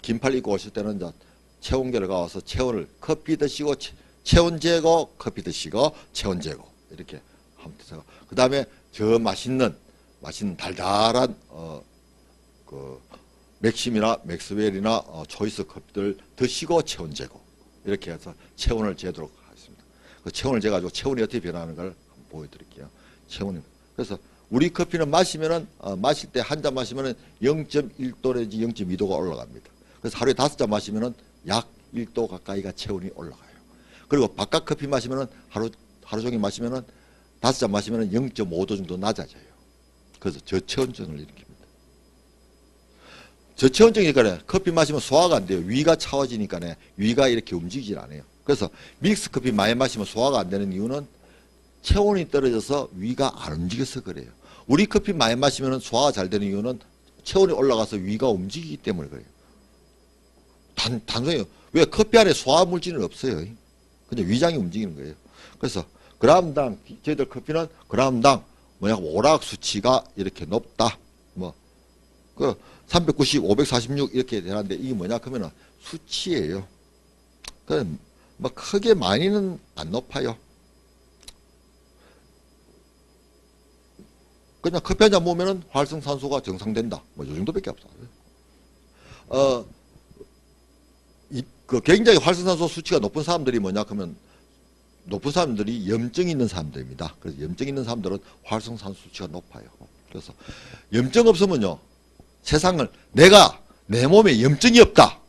긴팔 입고 오실 때는 이제 체온계를 가와서 체온을 커피 드시고 체온 재고 커피 드시고 체온 재고 이렇게 하면 되죠. 그 다음에 저 맛있는 달달한 그 맥심이나 맥스웰이나 초이스 커피들 드시고 체온 재고 이렇게 해서 체온을 재도록 하겠습니다. 그 체온을 재가지고 체온이 어떻게 변하는 걸 한번 보여드릴게요. 그래서 우리 커피는 마시면은 마실 때 한 잔 마시면은 0.1도 내지 0.2도가 올라갑니다. 그래서 하루에 5잔 마시면은 약 1도 가까이가 체온이 올라가요. 그리고 바깥 커피 마시면은 하루 종일 마시면은 5잔 마시면은 0.5도 정도 낮아져요. 그래서 저체온증을 일으킵니다. 저체온증이니까 커피 마시면 소화가 안 돼요. 위가 차워지니까 위가 이렇게 움직이질 않아요. 그래서 믹스 커피 많이 마시면 소화가 안 되는 이유는 체온이 떨어져서 위가 안 움직여서 그래요. 우리 커피 많이 마시면 소화가 잘 되는 이유는 체온이 올라가서 위가 움직이기 때문에 그래요. 단순히 왜 커피 안에 소화 물질은 없어요. 그냥 위장이 움직이는 거예요. 그래서 그람당 저희들 커피는 그람당 오락 수치가 이렇게 높다. 그 390, 546 이렇게 되는데 이게 뭐냐 그러면은 수치예요. 그 크게 많이는 안 높아요. 그냥 커피 한 잔 먹으면은 활성산소가 정상된다. 요 정도밖에 없어요. 그 굉장히 활성산소 수치가 높은 사람들이 뭐냐 그러면 높은 사람들이 염증이 있는 사람들입니다. 그래서 염증 있는 사람들은 활성산소 수치가 높아요. 그래서 염증 없으면요. 세상을 내가 내 몸에 염증이 없다.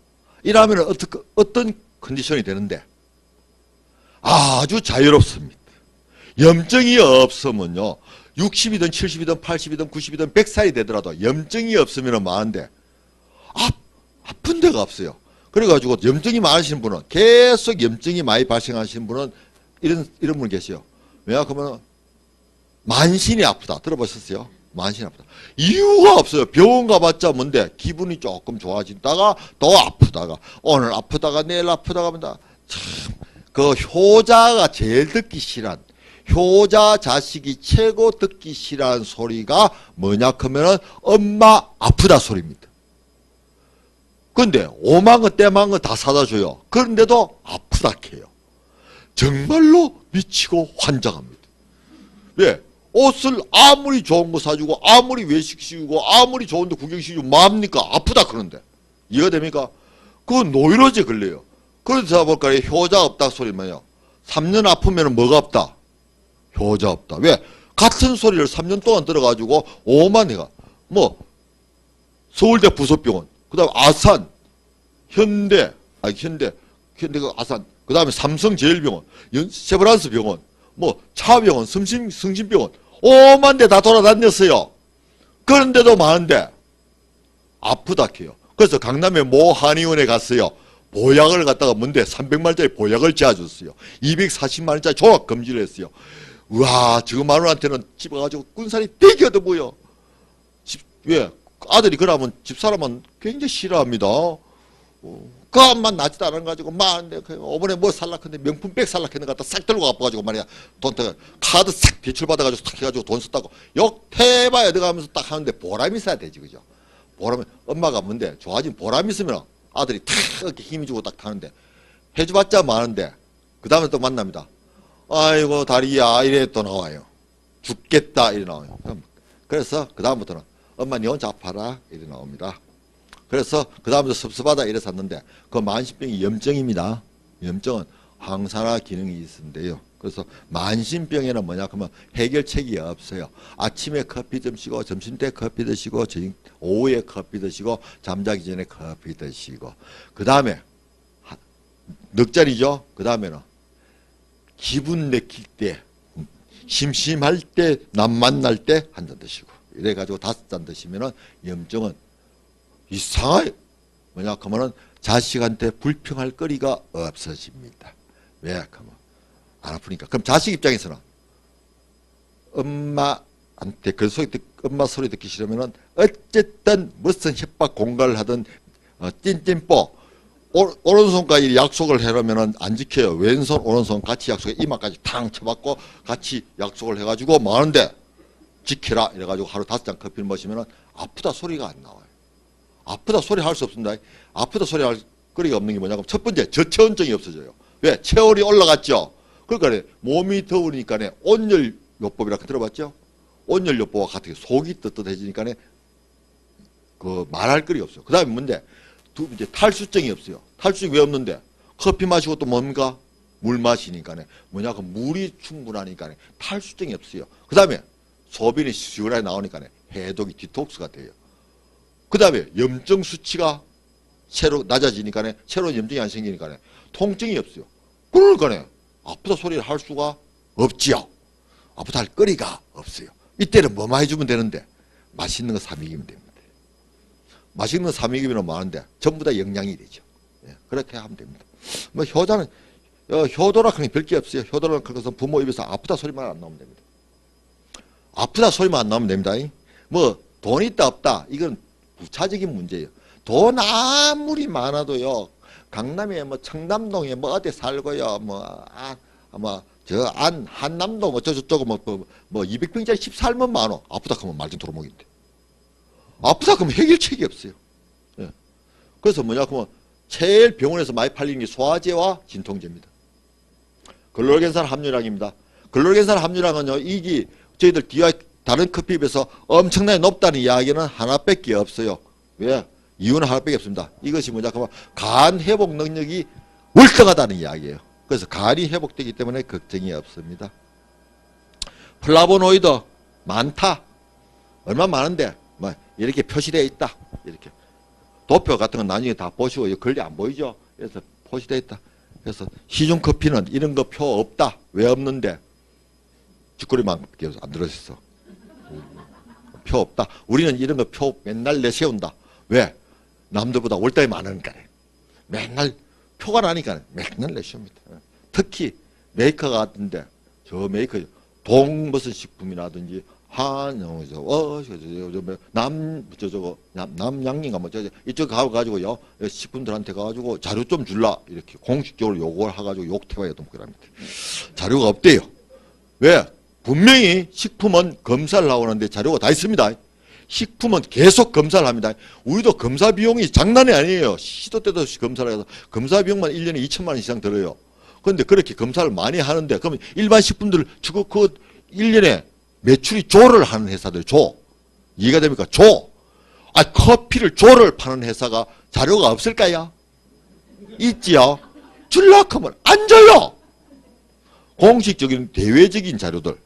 이러면 어떤 컨디션이 되는데 아주 자유롭습니다. 염증이 없으면요. 60이든 70이든 80이든 90이든 100살이 되더라도 염증이 없으면 많은데 아픈 데가 없어요. 그래가지고 염증이 많으신 분은 계속 염증이 많이 발생하시는 분은 이런 분 계세요. 왜냐 그러면 만신이 아프다. 들어보셨어요? 만신이 아프다. 이유가 없어요. 병원 가봤자 뭔데 기분이 조금 좋아지다가 또 아프다가 오늘 아프다가 내일 아프다가 합니다. 참 그 효자가 제일 듣기 싫은 효자 자식이 최고 듣기 싫은 소리가 뭐냐 하면은 엄마 아프다 소리입니다. 근데 오만 거 떼만 거 다 사다 줘요. 그런데도 아프다 해요. 정말로 미치고 환장합니다. 왜? 옷을 아무리 좋은 거 사주고 아무리 외식시키고 아무리 좋은데 구경시키고 뭡니까? 아프다 그러는데 이해가 됩니까? 그건 노이로제 걸려요. 그래서 볼까 효자 없다 소리 뭐예요? 3년 아프면 뭐가 없다? 효자 없다. 왜? 같은 소리를 3년 동안 들어가지고 오만 해가 서울대 부속병원 그 다음에 아산 현대가 아산 그 다음에 삼성제일병원 세브란스 병원 차병원 성심병원 오만 대 다 돌아다녔어요. 그런데도 많은데 아프다 해요. 그래서 강남에 모 한의원에 갔어요. 보약을 갖다가 뭔데 300만원짜리 보약을 재워줬어요. 240만원짜리 조합 금지를 했어요. 우와 지금 마누라한테는 집에 가지고 꾼살이 되게 얻어 보여. 왜? 아들이 그러면 집사람은 굉장히 싫어합니다. 그것만 나지도 않아 가지고 많은데 어머니 뭐 살락했는데 명품백 살락했는 거 갖다 싹 들고 가가지고 말이야 돈 카드 싹 대출 받아가지고 탁 해가지고 돈 썼다고 욕 해봐야 들어가면서 딱 하는데 보람이 있어야 되지 그죠? 보람이 엄마가 뭔데 좋아진 보람이 있으면 아들이 탁 이렇게 힘이 주고 딱 타는데 해줘봤자 많은데 그 다음에 또 만납니다. 아이고 다리야 이래 또 나와요. 죽겠다 이래 나와요. 그래서 그 다음부터는 엄마 니 혼자 아파라 이래 나옵니다. 그래서 그 다음부터 섭섭하다 이래 샀는데 그 만신병이 염증입니다. 염증은 항산화 기능이 있는데요. 그래서 만신병에는 뭐냐 그러면 해결책이 없어요. 아침에 커피 드시고 점심때 커피 드시고 오후에 커피 드시고 잠자기 전에 커피 드시고 그 다음에 넉 잔이죠. 그 다음에는 기분 내킬 때 심심할 때 남 만날 때 한 잔 드시고 이래가지고 5잔 드시면은 염증은 이상하게 뭐냐 그러면은 자식한테 불평할 거리가 없어집니다. 왜? 그러면 안 아프니까. 그럼 자식 입장에서는 엄마한테 엄마 소리 듣기 싫으면은 어쨌든 무슨 협박 공갈을 하든 찐찐뽀 오른손까지 약속을 해놓으면은 안 지켜요. 왼손 오른손 같이 약속해 이마까지 탕 쳐받고 같이 약속을 해가지고 뭐하는데 지켜라 이래가지고 하루 5잔 커피를 마시면은 아프다 소리가 안 나와요. 아프다 소리 할 수 없습니다. 아프다 소리 할 거리가 없는 게 뭐냐면 첫 번째 저체온증이 없어져요. 왜? 체온이 올라갔죠. 그러니까 몸이 더우니까 온열요법이라고 들어봤죠? 온열요법과 같은 게 속이 뜨뜻해지니까 그 말할 거리 없어요. 그 다음에 뭔데? 두 번째 탈수증이 없어요. 탈수증이 왜 없는데? 커피 마시고 또 뭡니까? 물 마시니까 뭐냐 그 물이 충분하니까 탈수증이 없어요. 그 다음에 소변이 시원하게 나오니까 해독이 디톡스가 돼요. 그 다음에 염증 수치가 새로 낮아지니까 새로운 염증이 안 생기니까 통증이 없어요. 그러니까 아프다 소리를 할 수가 없지요. 아프다 할 거리가 없어요. 이때는 뭐만 해주면 되는데 맛있는 거 사 먹이면 됩니다. 맛있는 거 사 먹이면 많은데 전부 다 영양이 되죠. 예, 그렇게 하면 됩니다. 뭐 효자는 효도락하는 게 별게 없어요. 효도락하는 것은 부모 입에서 아프다 소리만 안 나오면 됩니다. 아프다 소리만 안 나오면 됩니다. 뭐 돈 있다 없다 이건 부차적인 문제예요. 돈 아무리 많아도요. 강남에 뭐 청남동에 뭐 어디 살고요. 저 한남동 어쩌고저쩌고 뭐 200평짜리 집 살면 많어. 아프다 하면 말좀 도루묵인데. 아프다 하면 해결책이 없어요. 예. 그래서 뭐냐 그러면 제일 병원에서 많이 팔리는 게 소화제와 진통제입니다. 글로겐산 함유량입니다. 글로겐산 함유량은요, 이게 저희들 다른 커피에 비해서 엄청나게 높다는 이야기는 하나밖에 없어요. 왜? 이유는 하나밖에 없습니다. 이것이 뭐냐 그러면 간 회복 능력이 월등하다는 이야기예요. 그래서 간이 회복되기 때문에 걱정이 없습니다. 플라보노이드 많다. 얼마 많은데 뭐 이렇게 표시되어 있다. 이렇게 도표 같은 건 나중에 다 보시고 글이 안 보이죠. 그래서 표시되어 있다. 그래서 시중 커피는 이런 거 표 없다. 왜 없는데? 쥐꼬리만 안 들어있어. 표 없다. 우리는 이런 거 표 맨날 내세운다. 왜? 남들보다 월등히 많으니까. 맨날 표가 나니까 맨날 내세웁니다. 특히 메이커 같은데 저 메이커 동무슨 식품이라든지 남양인가 뭐 이쪽 가가지고요 식품들한테 가가지고 자료 좀 줄라 이렇게 공식적으로 요구를 해가지고 욕태봐야 좀 그럽니다. 자료가 없대요. 왜? 분명히 식품은 검사를 하고는데 자료가 다 있습니다. 식품은 계속 검사를 합니다. 우리도 검사 비용이 장난이 아니에요. 시도 때도 없이 검사를 해서 검사 비용만 1년에 2천만 원 이상 들어요. 그런데 그렇게 검사를 많이 하는데 그러면 일반 식품들 그 1년에 매출이 조를 하는 회사들 조. 이해가 됩니까? 조. 커피를 조를 파는 회사가 자료가 없을까요? 있지요. 줄라고 하면 안 줘요. 공식적인 대외적인 자료들.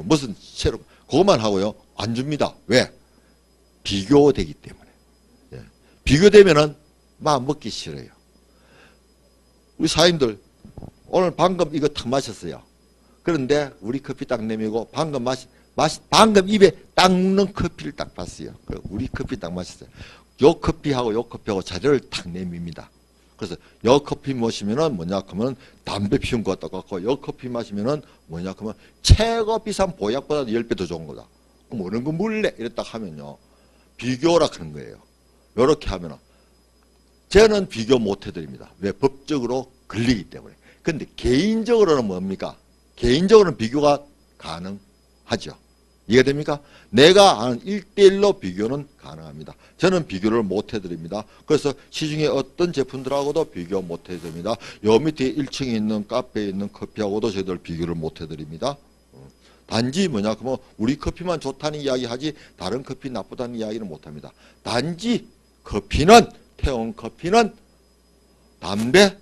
무슨 새로 그것만 하고요. 안 줍니다. 왜? 비교되기 때문에. 예. 비교되면은 막 먹기 싫어요. 우리 사장님들 오늘 방금 이거 탁 마셨어요. 그런데 우리 커피 딱 내밀고 방금 방금 입에 딱 넣는 커피를 딱 봤어요. 우리 커피 딱 마셨어요. 요 커피하고 자료를 딱 내밉니다. 그래서 요 커피 마시면은 뭐냐 하면 담배 피운 것과 똑같고 요 커피 마시면은 뭐냐 하면 최고 비싼 보약보다 10배 더 좋은 거다. 그럼 어느 거 물래? 이랬다 하면요. 비교라 하는 거예요. 요렇게 하면은 저는 비교 못 해드립니다. 왜? 법적으로 걸리기 때문에. 근데 개인적으로는 뭡니까? 개인적으로는 비교가 가능하죠. 이해가 됩니까? 내가 아는 1대1로 비교는 가능합니다. 저는 비교를 못 해드립니다. 그래서 시중에 어떤 제품들하고도 비교 못 해드립니다. 요 밑에 1층에 있는 카페에 있는 커피하고도 저희들 비교를 못 해드립니다. 단지 뭐냐 그러면 우리 커피만 좋다는 이야기 하지 다른 커피 나쁘다는 이야기는 못합니다. 단지 커피는 태운 커피는 담배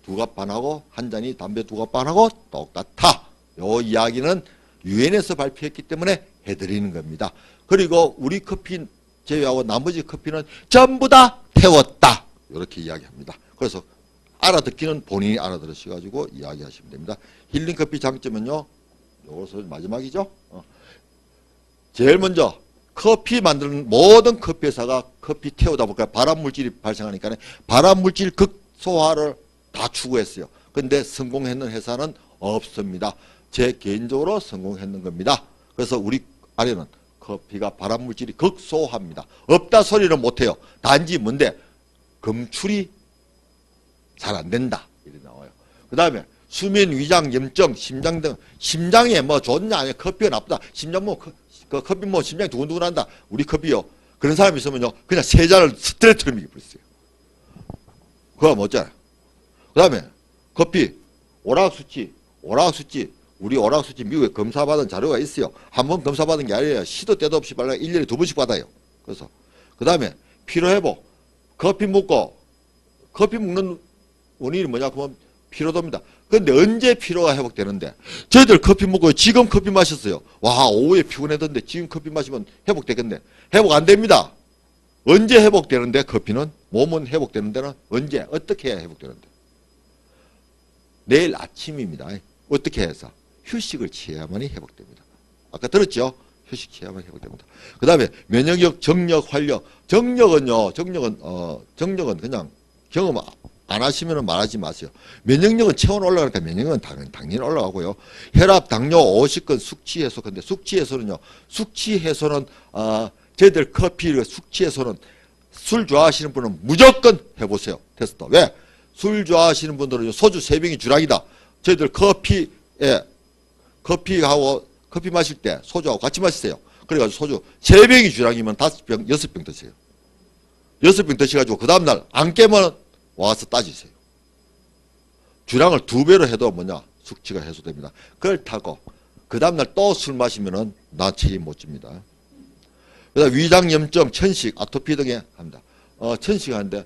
2갑 반하고 한 잔이 담배 2갑 반하고 똑같아. 요 이야기는 유엔에서 발표했기 때문에 해드리는 겁니다. 그리고 우리 커피 제외하고 나머지 커피는 전부 다 태웠다. 이렇게 이야기합니다. 그래서 알아듣기는 본인이 알아들으셔가지고 이야기하시면 됩니다. 힐링커피 장점은요. 요것은 마지막이죠. 제일 먼저 커피 만드는 모든 커피 회사가 커피 태우다 보니까 발암물질이 발생하니까 발암물질 극소화를 다 추구했어요. 근데 성공했는 회사는 없습니다. 제 개인적으로 성공했는 겁니다. 그래서 우리 아래는 커피가 발암물질이 극소화합니다. 없다 소리는 못해요. 단지 뭔데 검출이 잘 안 된다 이렇게 나와요. 그 다음에 수면 위장 염증, 심장 등 심장에 뭐 좋냐 아니야 커피가 나쁘다. 심장 뭐 커피 뭐 심장이 두근두근한다. 우리 커피요. 그런 사람이 있으면요 그냥 세 잔을 스트레이트로 먹여버렸어요. 그거 못잖아요. 그 다음에 커피 오락수치 우리 오락수치 미국에 검사받은 자료가 있어요. 한 번 검사받은 게 아니에요. 시도 때도 없이 발라 1년에 2번씩 받아요. 그래서 그 다음에 피로회복 커피 먹는 원인이 뭐냐 그러면 피로도입니다. 그런데 언제 피로가 회복되는데 저희들 커피 먹고 지금 커피 마셨어요. 와 오후에 피곤했던데 지금 커피 마시면 회복되겠네. 회복 안 됩니다. 언제 회복되는데 커피는 몸은 회복되는 데는 언제 어떻게 해야 회복되는데? 내일 아침입니다. 어떻게 해서? 휴식을 취해야만이 회복됩니다. 아까 들었죠? 휴식 취해야만 회복됩니다. 그 다음에 면역력, 정력, 활력. 정력은 그냥 경험 안 하시면 말하지 마세요. 면역력은 체온 올라가니까 면역력은 당연히 올라가고요. 혈압, 당뇨, 오십근, 숙취 해소. 근데 숙취 해소는요. 숙취 해소는 저희들 커피 숙취 해소는 술 좋아하시는 분은 무조건 해보세요. 테스트. 왜? 술 좋아하시는 분들은 소주 3병이 주락이다. 저희들 커피 마실 때 소주하고 같이 마시세요. 그래가지고 소주 3병이 주락이면 5병, 6병 드세요. 6병 드셔가지고 그 다음날 안 깨면 와서 따지세요. 주량을 2배로 해도 뭐냐? 숙취가 해소됩니다. 그걸 타고 그 다음날 또 술 마시면은 나 책임 못 집니다. 그다음 위장염증, 천식, 아토피 등에 합니다. 천식하는데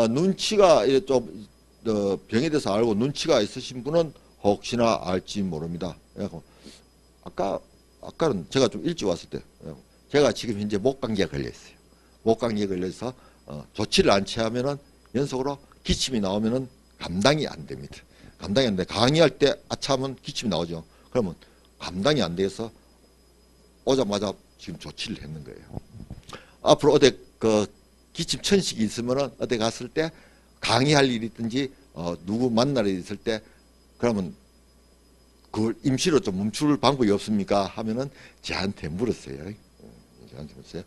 눈치가 좀 병에 대해서 알고 눈치가 있으신 분은 혹시나 알지 모릅니다. 아까는 제가 좀 일찍 왔을 때 제가 지금 현재 목감기에 걸려 있어요. 목감기에 걸려서 조치를 안 취하면은 연속으로 기침이 나오면은 감당이 안 됩니다. 감당이 안 돼. 강의할 때 아차하면 기침이 나오죠. 그러면 감당이 안 돼서 오자마자 지금 조치를 했는 거예요. 앞으로 어디 기침 천식이 있으면은 어디 갔을 때 강의할 일이 있든지 누구 만날 일이 있을 때 그러면 그걸 임시로 좀 멈출 방법이 없습니까? 하면은 저한테 물었어요. 저한테 물었어요.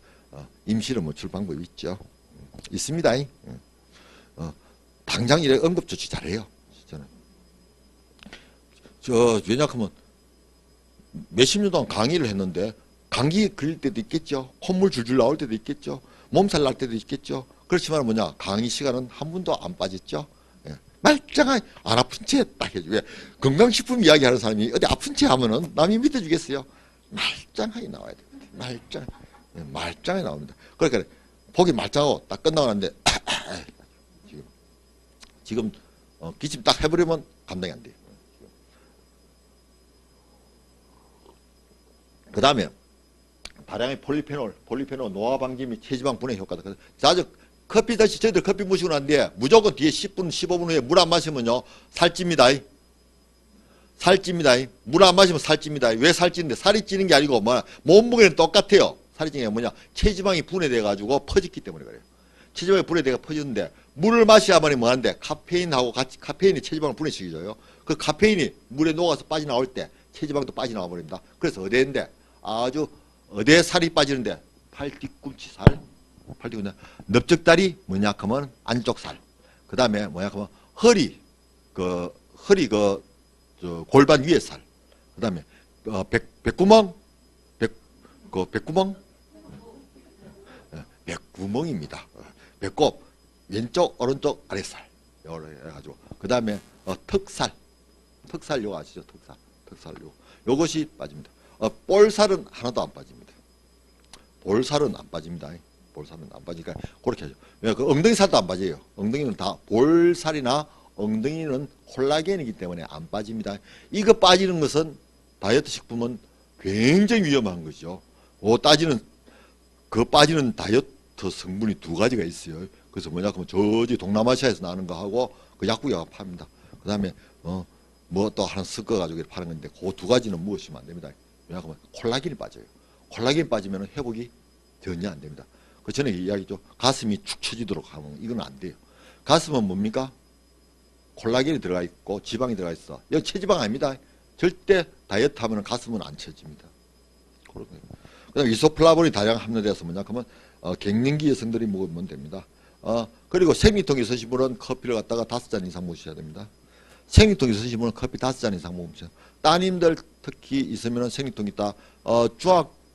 임시로 멈출 방법이 있죠. 있습니다. 당장 이래 응급조치 잘해요. 저는. 왜냐하면 몇십 년 동안 강의를 했는데 감기 걸릴 때도 있겠죠. 콧물 줄줄 나올 때도 있겠죠. 몸살 날 때도 있겠죠. 그렇지만 뭐냐 강의 시간은 한 분도 안 빠졌죠. 말짱하게 안 아픈 채 딱 해줘. 왜 건강식품 이야기하는 사람이 어디 아픈 채 하면은 남이 믿어주겠어요. 말짱하게 나와야 됩니다. 말짱하게 나옵니다. 그러니까 보기 말짱하고 딱 끝나고 났는데 지금 기침 딱 해버리면 감당이 안 돼요. 그 다음에 다량의 폴리페놀 노화 방지 및 체지방 분해 효과다. 자주 커피 다시 저희들 커피 마시고 난뒤에 무조건 뒤에 10분 15분 후에 물 안 마시면요 살찝니다. 살찝니다. 물 안 마시면 살찝니다. 왜 살찌는데? 살이 찌는 게 아니고 몸무게는 똑같아요. 살이 찌는 게 뭐냐? 체지방이 분해돼 가지고 퍼졌기 때문에 그래요. 체지방이 분해돼가 퍼지는데 물을 마셔야만이 뭐한데 카페인하고 같이 카페인이 체지방을 분해시켜줘요. 그 카페인이 물에 녹아서 빠져나올 때 체지방도 빠져나와 버립니다. 그래서 어디인데 아주 어디에 살이 빠지는데 팔 뒤꿈치 살, 팔 뒤꿈치 넓적다리 뭐냐 하면 안쪽 살. 그 다음에 뭐냐 하면 허리 골반 위에 살. 그 다음에 백구멍 백구멍입니다. 배꼽 왼쪽 오른쪽 아랫살 요래 해가지고 그 다음에 턱살 요거 아시죠? 턱살 요것이 빠집니다. 볼살은 하나도 안 빠집니다. 볼살은 안 빠집니다. 볼살은 안 빠지니까 그렇게 하죠. 그 엉덩이 살도 안 빠져요. 엉덩이는 다 볼살이나 엉덩이는 콜라겐이기 때문에 안 빠집니다. 이거 빠지는 것은 다이어트 식품은 굉장히 위험한 거죠. 빠지는 다이어트 성분이 2가지가 있어요. 그래서 뭐냐 하면 저기 동남아시아에서 나는 거 하고 그 약국에 팝니다. 그 다음에 뭐 또 하나 섞어가지고 파는 건데 그 2가지는 무엇이면 안 됩니다. 왜냐하면 콜라겐이 빠져요. 콜라겐 빠지면 회복이 전혀 안 됩니다. 그 전에 이야기죠. 가슴이 축 처지도록 하면 이건 안 돼요. 가슴은 뭡니까? 콜라겐이 들어가 있고 지방이 들어가 있어. 여기 체지방 아닙니다. 절대 다이어트 하면 가슴은 안 처집니다. 그다음 이소플라본이 다량 함유돼서 뭐냐 하면 갱년기 여성들이 먹으면 됩니다. 그리고 생리통이 있으신 분은 커피를 갖다가 5잔 이상 마셔야 됩니다. 생리통이 있으신 분은 커피 5잔 이상 먹으면 돼요. 따님들 특히 있으면 생리통이 있다.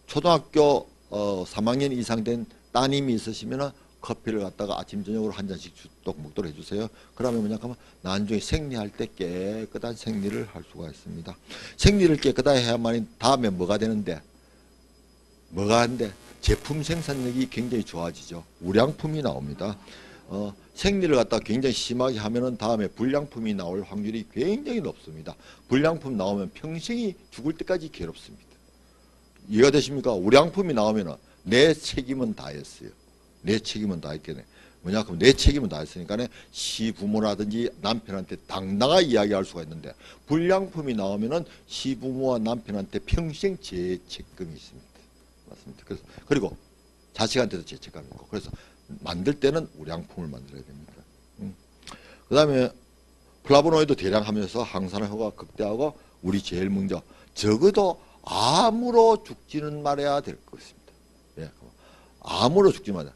초등학교 3학년 이상 된 따님이 있으시면 커피를 갖다가 아침 저녁으로 한 잔씩 먹도록 해주세요. 그러면 뭐냐 하면 나중에 생리할 때 깨끗한 생리를 할 수가 있습니다. 생리를 깨끗하게 해야만이 다음에 뭐가 되는데 제품 생산력이 굉장히 좋아지죠. 우량품이 나옵니다. 생리를 갖다 굉장히 심하게 하면은 다음에 불량품이 나올 확률이 굉장히 높습니다. 불량품 나오면 평생이 죽을 때까지 괴롭습니다. 이해가 되십니까? 우량품이 나오면은 내 책임은 다했어요. 내 책임은 다 있겠네. 뭐냐 그럼 내 책임은 다 있으니까 시부모라든지 남편한테 당당하게 이야기할 수가 있는데 불량품이 나오면은 시부모와 남편한테 평생 죄책감이 있습니다. 맞습니다. 그래서 그리고 자식한테도 죄책감이 있고 그래서 만들 때는 우량품을 만들어야 됩니다. 그다음에 플라보노이드 대량 하면서 항산화 효과가 극대화하고 우리 제일 먼저 적어도 암으로 죽지는 말아야 될 것입니다. 예, 암으로 죽지 말아야.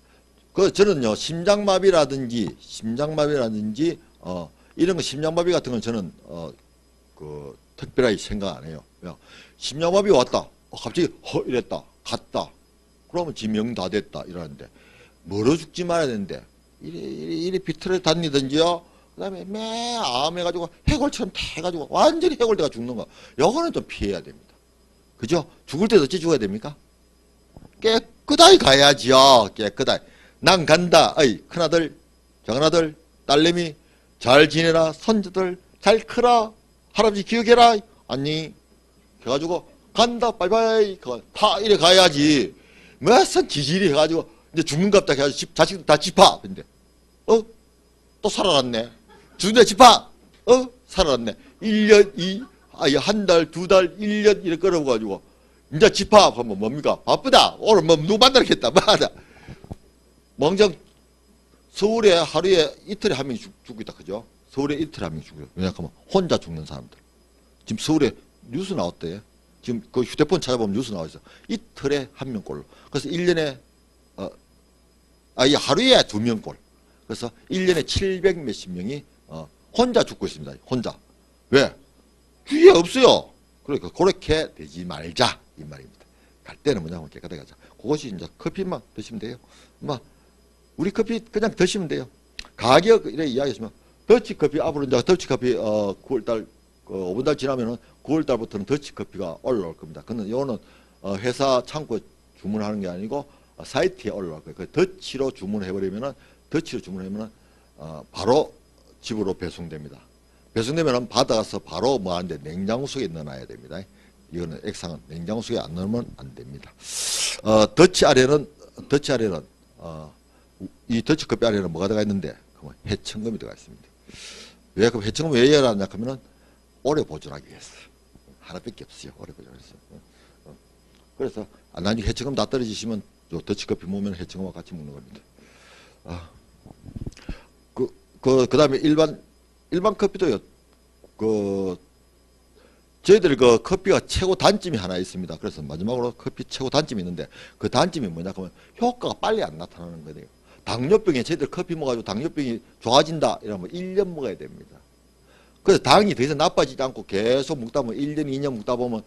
그 저는요 심장마비라든지 이런 거 심장마비 같은 건 저는 그 특별하게 생각 안 해요. 심장마비 왔다. 갑자기 이랬다. 갔다. 그러면 지명 다 됐다 이러는데 멀어 죽지 말아야 되는데 이리 비틀어 다니든지요. 그다음에 매 암해가지고 해골처럼 해가지고 완전히 해골돼가 죽는 거. 요거는 좀 피해야 됩니다. 그죠? 죽을 때도 어찌 죽어야 됩니까? 깨끗하게 가야지요. 깨끗하게. 난 간다. 어이 큰아들, 작은아들, 딸내미 잘 지내라. 손주들 잘 크라. 할아버지 기억해라. 아니 해가지고 간다. 바이바이. 다 이래 가야지. 무슨 지질이 해가지고 이제 죽는갑다 해가지고 자식들 다 집합. 근데 또 살아났네. 죽는데 집합. 살아났네. 1년, 한 달, 2달, 1년 이렇게 끌어가지고 이제 집합하면 뭡니까? 바쁘다. 오늘 뭐 누구 만나겠다. 뭐하다. 멍정 서울에 하루에 이틀에 한 명이 죽고 있다. 그죠? 서울에 이틀에 한 명이 죽어요. 왜냐하면 혼자 죽는 사람들. 지금 서울에 뉴스 나왔대. 지금 그 휴대폰 찾아보면 뉴스 나와 있어. 이틀에 한 명꼴로. 그래서 1년에 하루에 2명꼴. 그래서 1년에 700 몇십 명이 혼자 죽고 있습니다. 혼자. 왜? 주위에 없어요. 그러니까 그렇게 되지 말자 이 말입니다. 갈 때는 뭐냐면 깨끗하게 가자. 그것이 이제 커피만 드시면 돼요. 우리 커피 그냥 드시면 돼요. 가격 이렇게 이야기하시면 더치커피 앞으로 이제 더치커피 9월달 5분달 지나면은 9월달부터는 더치커피가 올라올 겁니다. 근데 이거는 회사 창고 주문하는 게 아니고 사이트에 올라올 거예요. 그 더치로 주문해버리면은 바로 집으로 배송됩니다. 배송되면은 받아가서 바로 뭐 하는데 냉장고 속에 넣어놔야 됩니다. 이거는 액상은 냉장고 속에 안 넣으면 안 됩니다. 더치 아래는 이 더치커피 아래는 뭐가 들어가 있는데 해청금이 들어가 있습니다. 왜 그 해청금 왜 해야 하냐 하면은 오래 보존하기 위해서. 하나밖에 없어요. 오래 보존해서. 그래서 나중에 해청금 다 떨어지시면 요 더치커피 먹으면 해청금과 같이 먹는 겁니다. 그다음에 일반 커피도요. 저희들 그 커피가 최고 단점이 하나 있습니다. 그래서 마지막으로 커피 최고 단점이 있는데 그 단점이 뭐냐 하면 효과가 빨리 안 나타나는 거예요. 당뇨병에 저희들 커피 먹어가지고 당뇨병이 좋아진다 이러면 1년 먹어야 됩니다. 그래서 당이 더 이상 나빠지지 않고 계속 먹다 보면 1년, 2년 먹다 보면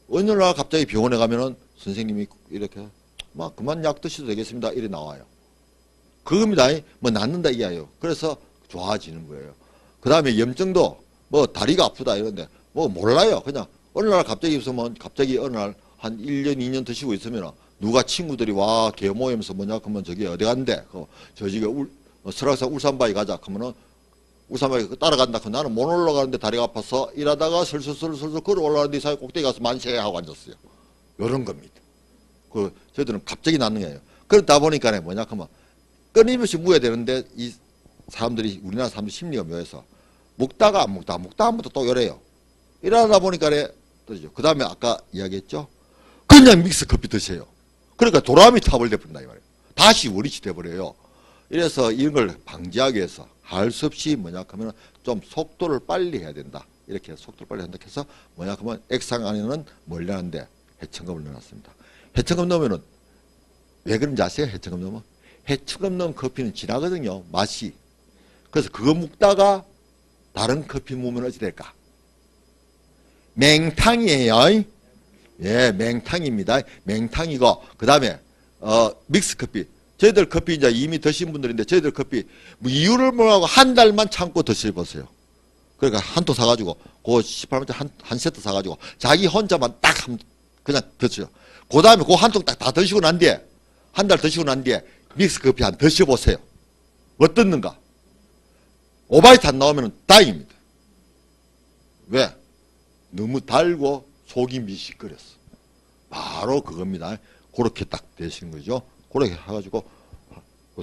어느 날 갑자기 병원에 가면은 선생님이 이렇게 막 그만 약 드셔도 되겠습니다. 이래 나와요. 그겁니다. 뭐 낫는다 이게요. 그래서 좋아지는 거예요. 그 다음에 염증도 뭐 다리가 아프다 이런데 뭐 몰라요. 그냥 어느 날 갑자기 있으면 갑자기 어느 날 한 1년, 2년 드시고 있으면 누가 친구들이 와 개 모이면서 뭐냐 그러면 저기 어디 간대. 저기 설악산 울산바위 가자. 그러면은 울산바위 따라간다. 그 나는 못 올라가는데 다리가 아파서 일하다가 슬슬 걸어 올라가는데 이 사이 꼭대기 가서 만세 하고 앉았어요. 요런 겁니다. 저희들은 갑자기 낫는 거예요. 그러다 보니까 뭐냐 그러면 끊임없이 묵어야 되는데 이 사람들이 우리나라 사람들 심리가 묘해서 먹다가 안 먹다 또 요래요. 이러다 보니까 그 다음에 아까 이야기했죠. 그냥 믹스 커피 드세요. 그러니까 도라미 타벌 돼버린다 이 말이에요. 다시 원위치 돼버려요. 이래서 이런 걸 방지하기 위해서 할 수 없이 뭐냐 하면 좀 속도를 빨리 해야 된다. 이렇게 속도를 빨리 한다 해서 뭐냐 하면 액상 안에는 뭘 넣는데 해청금을 넣어놨습니다. 해청금 넣으면은 왜 그런지 아세요? 해청금 넣으면 해청금 넣은 커피는 진하거든요. 맛이. 그래서 그거 먹다가 다른 커피 먹으면 어찌 될까? 맹탕이에요. 예, 맹탕입니다. 맹탕이고 그 다음에 믹스 커피. 저희들 커피 이제 이미 드신 분들인데 저희들 커피 뭐 이유를 뭐라고 한 달만 참고 드셔보세요. 그러니까 한 통 사가지고 그 18만원 한 세트 사가지고 자기 혼자만 딱 그냥 드세요. 그 다음에 그 한 통 딱 다 드시고 난 뒤에 한 달 드시고 난 뒤에 믹스 커피 한 드셔보세요. 어떻는가? 오바이트 안 나오면 다행입니다. 왜? 너무 달고 속이 미식거렸어. 바로 그겁니다. 그렇게 딱 되시는 거죠. 그렇게 해가지고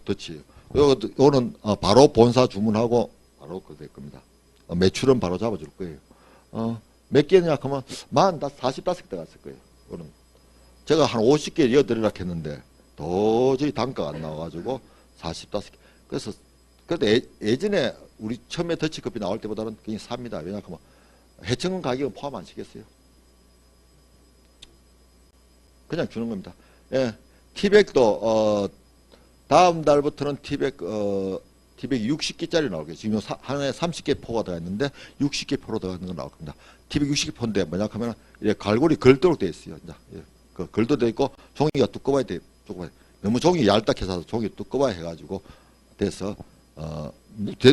더치. 요거는 바로 본사 주문하고 바로 그 될 겁니다. 매출은 바로 잡아줄 거예요. 몇 개냐 하면 만 45개 갔을 거예요. 요거는 제가 한 50개 이어드리라 했는데 도저히 단가가 안 나와가지고 45개. 그래서 그때 예전에 우리 처음에 더치커피 나올 때보다는 그냥 삽니다. 왜냐하면 해청은 가격은 포함 안 시켰어요. 그냥 주는 겁니다. 예, 티백도 다음 달부터는 티백 60개짜리 나올 거예요. 지금 하나에 30개 포가 들어가 있는데 60개 포로 들어가 있는 거 나올 겁니다. 티백 60개 포인데 뭐냐 하면 갈고리 걸도록 되어 있어요. 예, 그 걸도 되어 있고 종이가 두꺼워야 돼요. 너무 종이 얇다해서 종이 두꺼워야 해가지고 돼서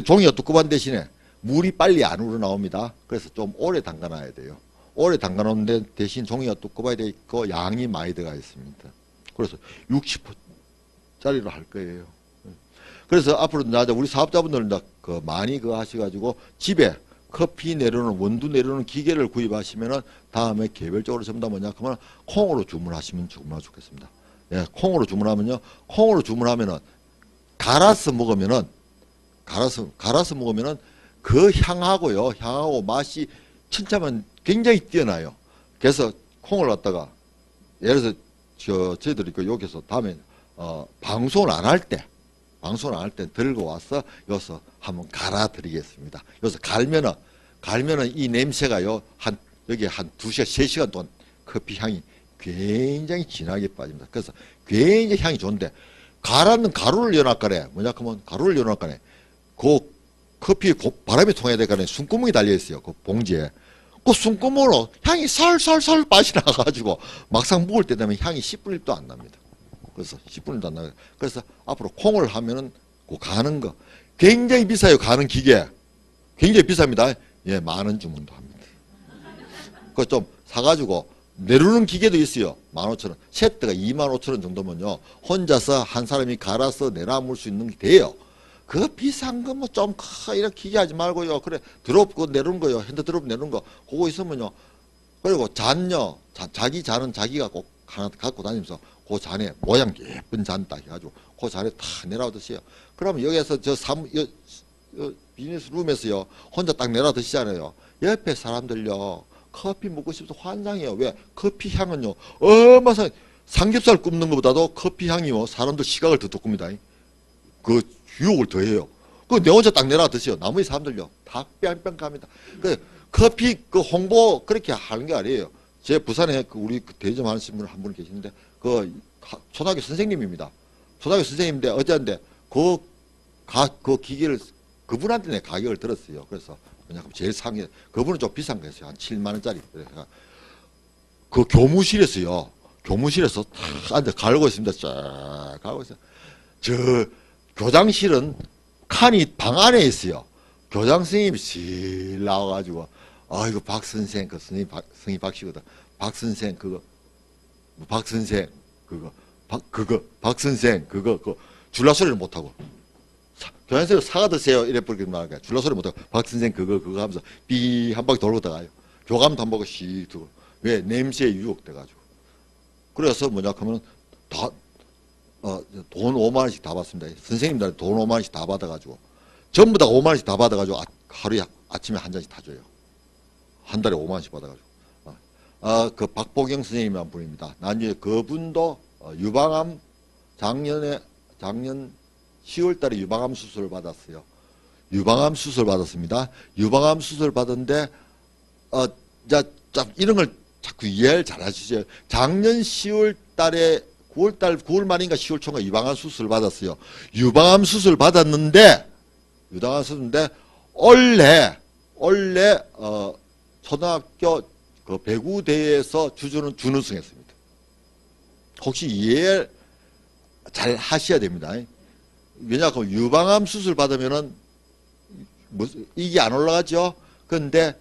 종이가 두꺼운 대신에 물이 빨리 안 우러나옵니다. 그래서 좀 오래 담가놔야 돼요. 오래 담가놓는데 대신 종이가 두꺼워야 돼 있고 양이 많이 들어가 있습니다. 그래서 60%짜리로 할 거예요. 그래서 앞으로 우리 사업자분들은 많이 하셔가지고 집에 커피 내려오는 원두 내려오는 기계를 구입하시면은 다음에 개별적으로 전부 다 뭐냐 하면 콩으로 주문하시면 정말 좋겠습니다. 예, 콩으로 주문하면요. 콩으로 주문하면은 갈아서 먹으면은 그 향하고 맛이 천차만 굉장히 뛰어나요. 그래서 콩을 갖다가 예를 들어서 저희들이 여기서 다음에 방송을 안 할 때 들고 와서 여기서 한번 갈아 드리겠습니다. 여기서 갈면은 이 냄새가요 여기 한 2시간 3시간 동안 커피 향이 굉장히 진하게 빠집니다. 그래서 굉장히 향이 좋은데 갈았는 가루를 연합간에 뭐냐 하면 가루를 연합간에 그 커피 바람이 통해야 될 간에 숨구멍이 달려 있어요. 그 봉지에 그 숨구멍으로 향이 살살살 빠져나가가지고 막상 먹을 때 되면 향이 10분 1도 안 납니다. 그래서 10분 1도 안 나요. 그래서 앞으로 콩을 하면은 그 가는 거 굉장히 비싸요. 가는 기계 굉장히 비쌉니다. 예, 만원 주문도 합니다. 그거 좀 사가지고 내려오는 기계도 있어요. 15,000원. 세트가 25,000원 정도면요. 혼자서 한 사람이 갈아서 내려올 수 있는 게 돼요. 그 비싼 거 뭐 좀 이렇게 기계 하지 말고요. 그래 드롭 그 내려오는 거요. 핸드 드롭 내려오는 거 그거 있으면요. 그리고 잔요. 자기 잔은 자기가 꼭 하나 갖고 다니면서 그 잔에 모양 예쁜 잔 딱 해가지고 그 잔에 다 내려 드세요. 그러면 여기에서 비즈니스 룸에서요. 혼자 딱 내려 드시잖아요. 옆에 사람들요. 커피 먹고 싶어서 환장해요. 왜? 커피 향은요. 얼마나 삼겹살 굽는 것보다도 커피 향이요. 사람들 시각을 더 돋굽니다. 그 유혹을 더해요. 그 내 혼자 딱 내려 드세요. 나머지 사람들요. 다 뺑뺑 갑니다. 그 커피 그 홍보 그렇게 하는 게 아니에요. 제 부산에 우리 대리점 하시는 분 한 분 계시는데 그 초등학교 선생님입니다. 초등학교 선생님인데 어제인데 그 기계를 그분한테 내 가격을 들었어요. 그래서 왜냐하면 제일 상위 그분은 좀 비싼 거였어요. 한 7만 원짜리. 그 교무실에서요. 교무실에서 탁 앉아 갈고 있습니다. 쫙 갈고 있어요. 저 교장실은 칸이 방 안에 있어요. 교장 선생님이 실 나와가지고 이거 박 선생 그 선생님 박 씨거든. 박 선생 박 선생 박 선생 그 줄라 소리를 못 하고 교장 선생님 사과 드세요 이래 버리게 말하니까 줄라 소리 못 하고 박 선생 그거 하면서 삐 한 바퀴 돌고 다가요. 교감도 한 바퀴 씩 두고 왜 냄새에 유혹돼 가지고 그래서 뭐냐 하면 다 돈 5만 원씩 다 받습니다. 선생님들 돈 5만 원씩 다 받아가지고 전부 다 5만 원씩 다 받아가지고 하루에 아침에 한 잔씩 다 줘요. 한 달에 5만 원씩 받아가지고. 그 박보경 선생님이란 분입니다. 나중에 그분도 유방암 작년 10월 달에 유방암 수술을 받았어요. 유방암 수술 받았습니다. 유방암 수술 받았는데 이런 걸 자꾸 이해를 잘 하시죠. 작년 10월 달에 9월 말인가 10월 초인가 유방암 수술 받았어요. 유방암 수술 받았는데 원래 초등학교 그 배구 대회에서 준우승했습니다. 혹시 이해 잘 하셔야 됩니다. 왜냐하면 유방암 수술 받으면은 이게 안 올라가죠. 그런데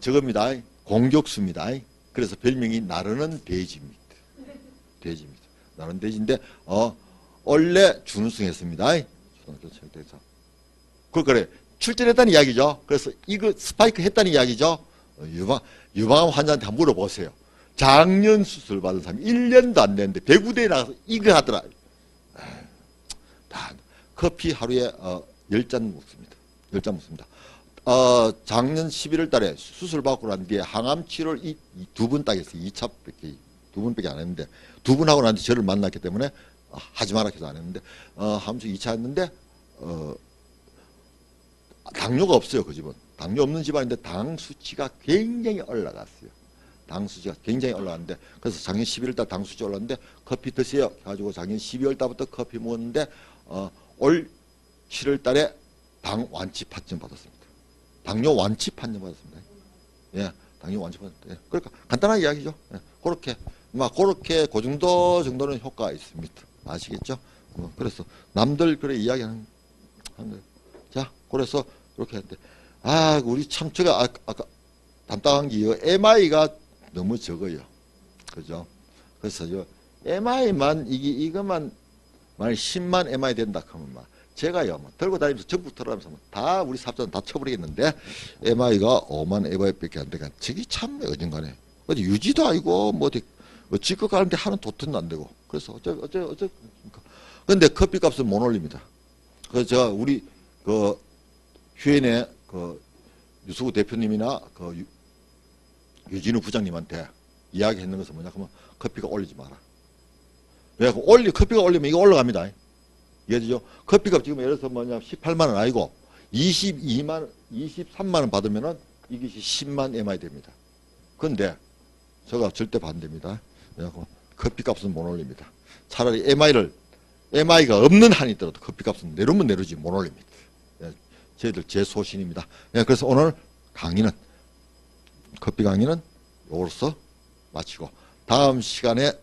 저겁니다. 공격수입니다. 그래서 별명이 나르는 돼지입니다. 돼지입니다. 나르는 돼지인데 원래 준우승했습니다. 초등학교 체육대회에서. 그래 출전했다는 이야기죠. 그래서 이거 스파이크 했다는 이야기죠. 유방암 환자한테 한번 물어보세요. 작년 수술 받은 사람이 1년도 안 됐는데 배구대회 나가서 이거 하더라. 다 커피 하루에 10잔 먹습니다. 10잔 먹습니다. 작년 11월 달에 수술 받고 난 뒤에 항암 치료를 두 번 딱 했어요. 2차밖에, 두 번밖에 안 했는데, 두 번 하고 난 뒤에 저를 만났기 때문에 하지 마라 해서 안 했는데, 항암 치료 2차 했는데, 당뇨가 없어요, 그 집은. 당뇨 없는 집안인데 당 수치가 굉장히 올라갔어요. 당 수치가 굉장히 올라갔는데, 그래서 작년 11월 달 당 수치 올랐는데 커피 드세요 해가지고 작년 12월 달부터 커피 먹었는데 올 7월 달에 당 완치 판정 받았습니다. 당뇨 완치 판정 받았습니다. 예, 당뇨 완치 판정. 예, 그러니까 간단한 이야기죠. 예, 그렇게 그 정도는 효과가 있습니다. 아시겠죠? 그래서 남들 그래 이야기하는 거예요. 자, 그래서 그렇게 했는데, 우리 참 제가 아까 담당한 게 MI가 너무 적어요. 그죠? 그래서 MI만 이것만 만약 10만 MI 된다 하면 제가요 들고 다니면서 전부 털어가면서 다 우리 사업자는 다 쳐버리겠는데, MI가 5만 MI밖에 안 되니까 저기 참 어딘가네. 어디 유지도 아니고 직급 가는데 하는 도트는 안 되고. 그래서 어째 근데 커피값은 못 올립니다. 그래서 제가 우리 휴엔의 유수구 대표님이나 유진우 부장님한테 이야기했는 것은 뭐냐 하면 커피가 올리지 마라. 왜? 커피가 올리면 이거 올라갑니다. 이해되죠? 커피값 지금 예를 들어서 18만 원 아니고 23만 원 받으면은 이것이 10만 MI 됩니다. 그런데 제가 절대 반대입니다. 왜냐하면 커피값은 못 올립니다. 차라리 MI가 없는 한이 있더라도 커피값은 내려면 내려지 못 올립니다. 저희들 제 소신입니다. 그래서 오늘 강의는 커피 강의는 요로서 마치고 다음 시간에는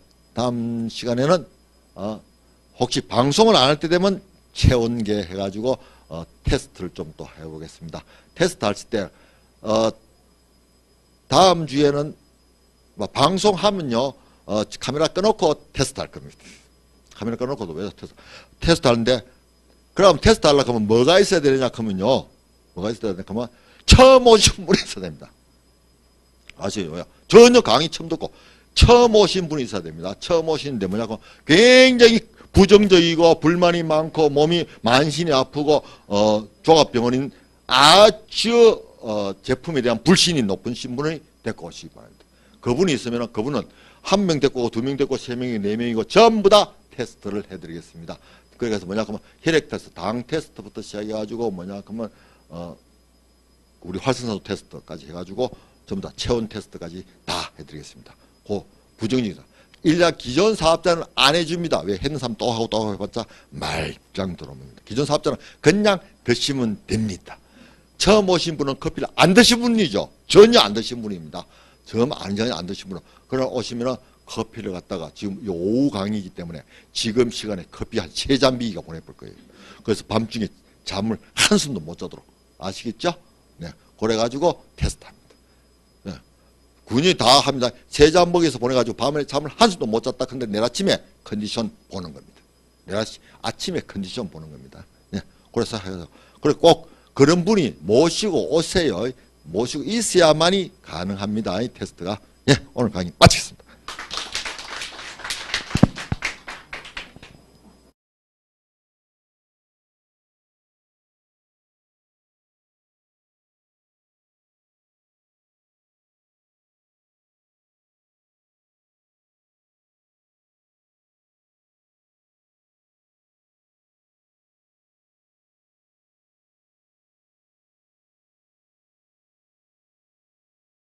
혹시 방송을 안 할 때 되면 체온계 해가지고 테스트를 좀 또 해보겠습니다. 테스트 할 때 다음 주에는 방송하면요 카메라 꺼놓고 테스트 할 겁니다. 카메라 꺼놓고도 왜 테스트 하는데, 그럼 테스트 하려고 하면 뭐가 있어야 되느냐 하면요, 뭐가 있어야 되느냐 하면 처음 오신 분이 있어야 됩니다. 아시죠? 전혀 강의 처음 듣고 처음 오신 분이 있어야 됩니다. 처음 오시는데 뭐냐고 굉장히 부정적이고 불만이 많고 몸이 만신이 아프고 종합병원인 아주 제품에 대한 불신이 높은 신분이 데리고 오시기 바랍니다. 그분이 있으면 그분은 한 명 데리고 오고 두 명 데리고 세 명이 네 명이고 전부 다 테스트를 해드리겠습니다. 그래서 뭐냐 그러면 혈액 테스트, 당 테스트부터 시작해가지고 뭐냐 그러면 우리 활성산소 테스트까지 해가지고 전부 다 체온 테스트까지 다 해드리겠습니다. 그 부정적이다. 일단 기존 사업자는 안 해줍니다. 왜? 했는 사람 또 하고 또 해봤자 말짱 들어옵니다. 기존 사업자는 그냥 드시면 됩니다. 처음 오신 분은 커피를 안 드신 분이죠. 전혀 안 드신 분입니다. 전혀 안 드신 분은. 그러나 오시면은 커피를 갖다가 지금 오후 강의이기 때문에 지금 시간에 커피 한 3잔 비기가 보내볼 거예요. 그래서 밤중에 잠을 한숨도 못 자도록. 아시겠죠? 네. 그래가지고 테스트합니다. 네. 군인이 다 합니다. 3잔 먹여서 보내가지고 밤에 잠을 한숨도 못 잤다. 근데 내일 아침에 컨디션 보는 겁니다. 내일 아침에 컨디션 보는 겁니다. 네. 그래서 그래 꼭 그런 분이 모시고 오세요. 모시고 있어야만이 가능합니다. 이 테스트가. 예, 오늘 강의 마치겠습니다.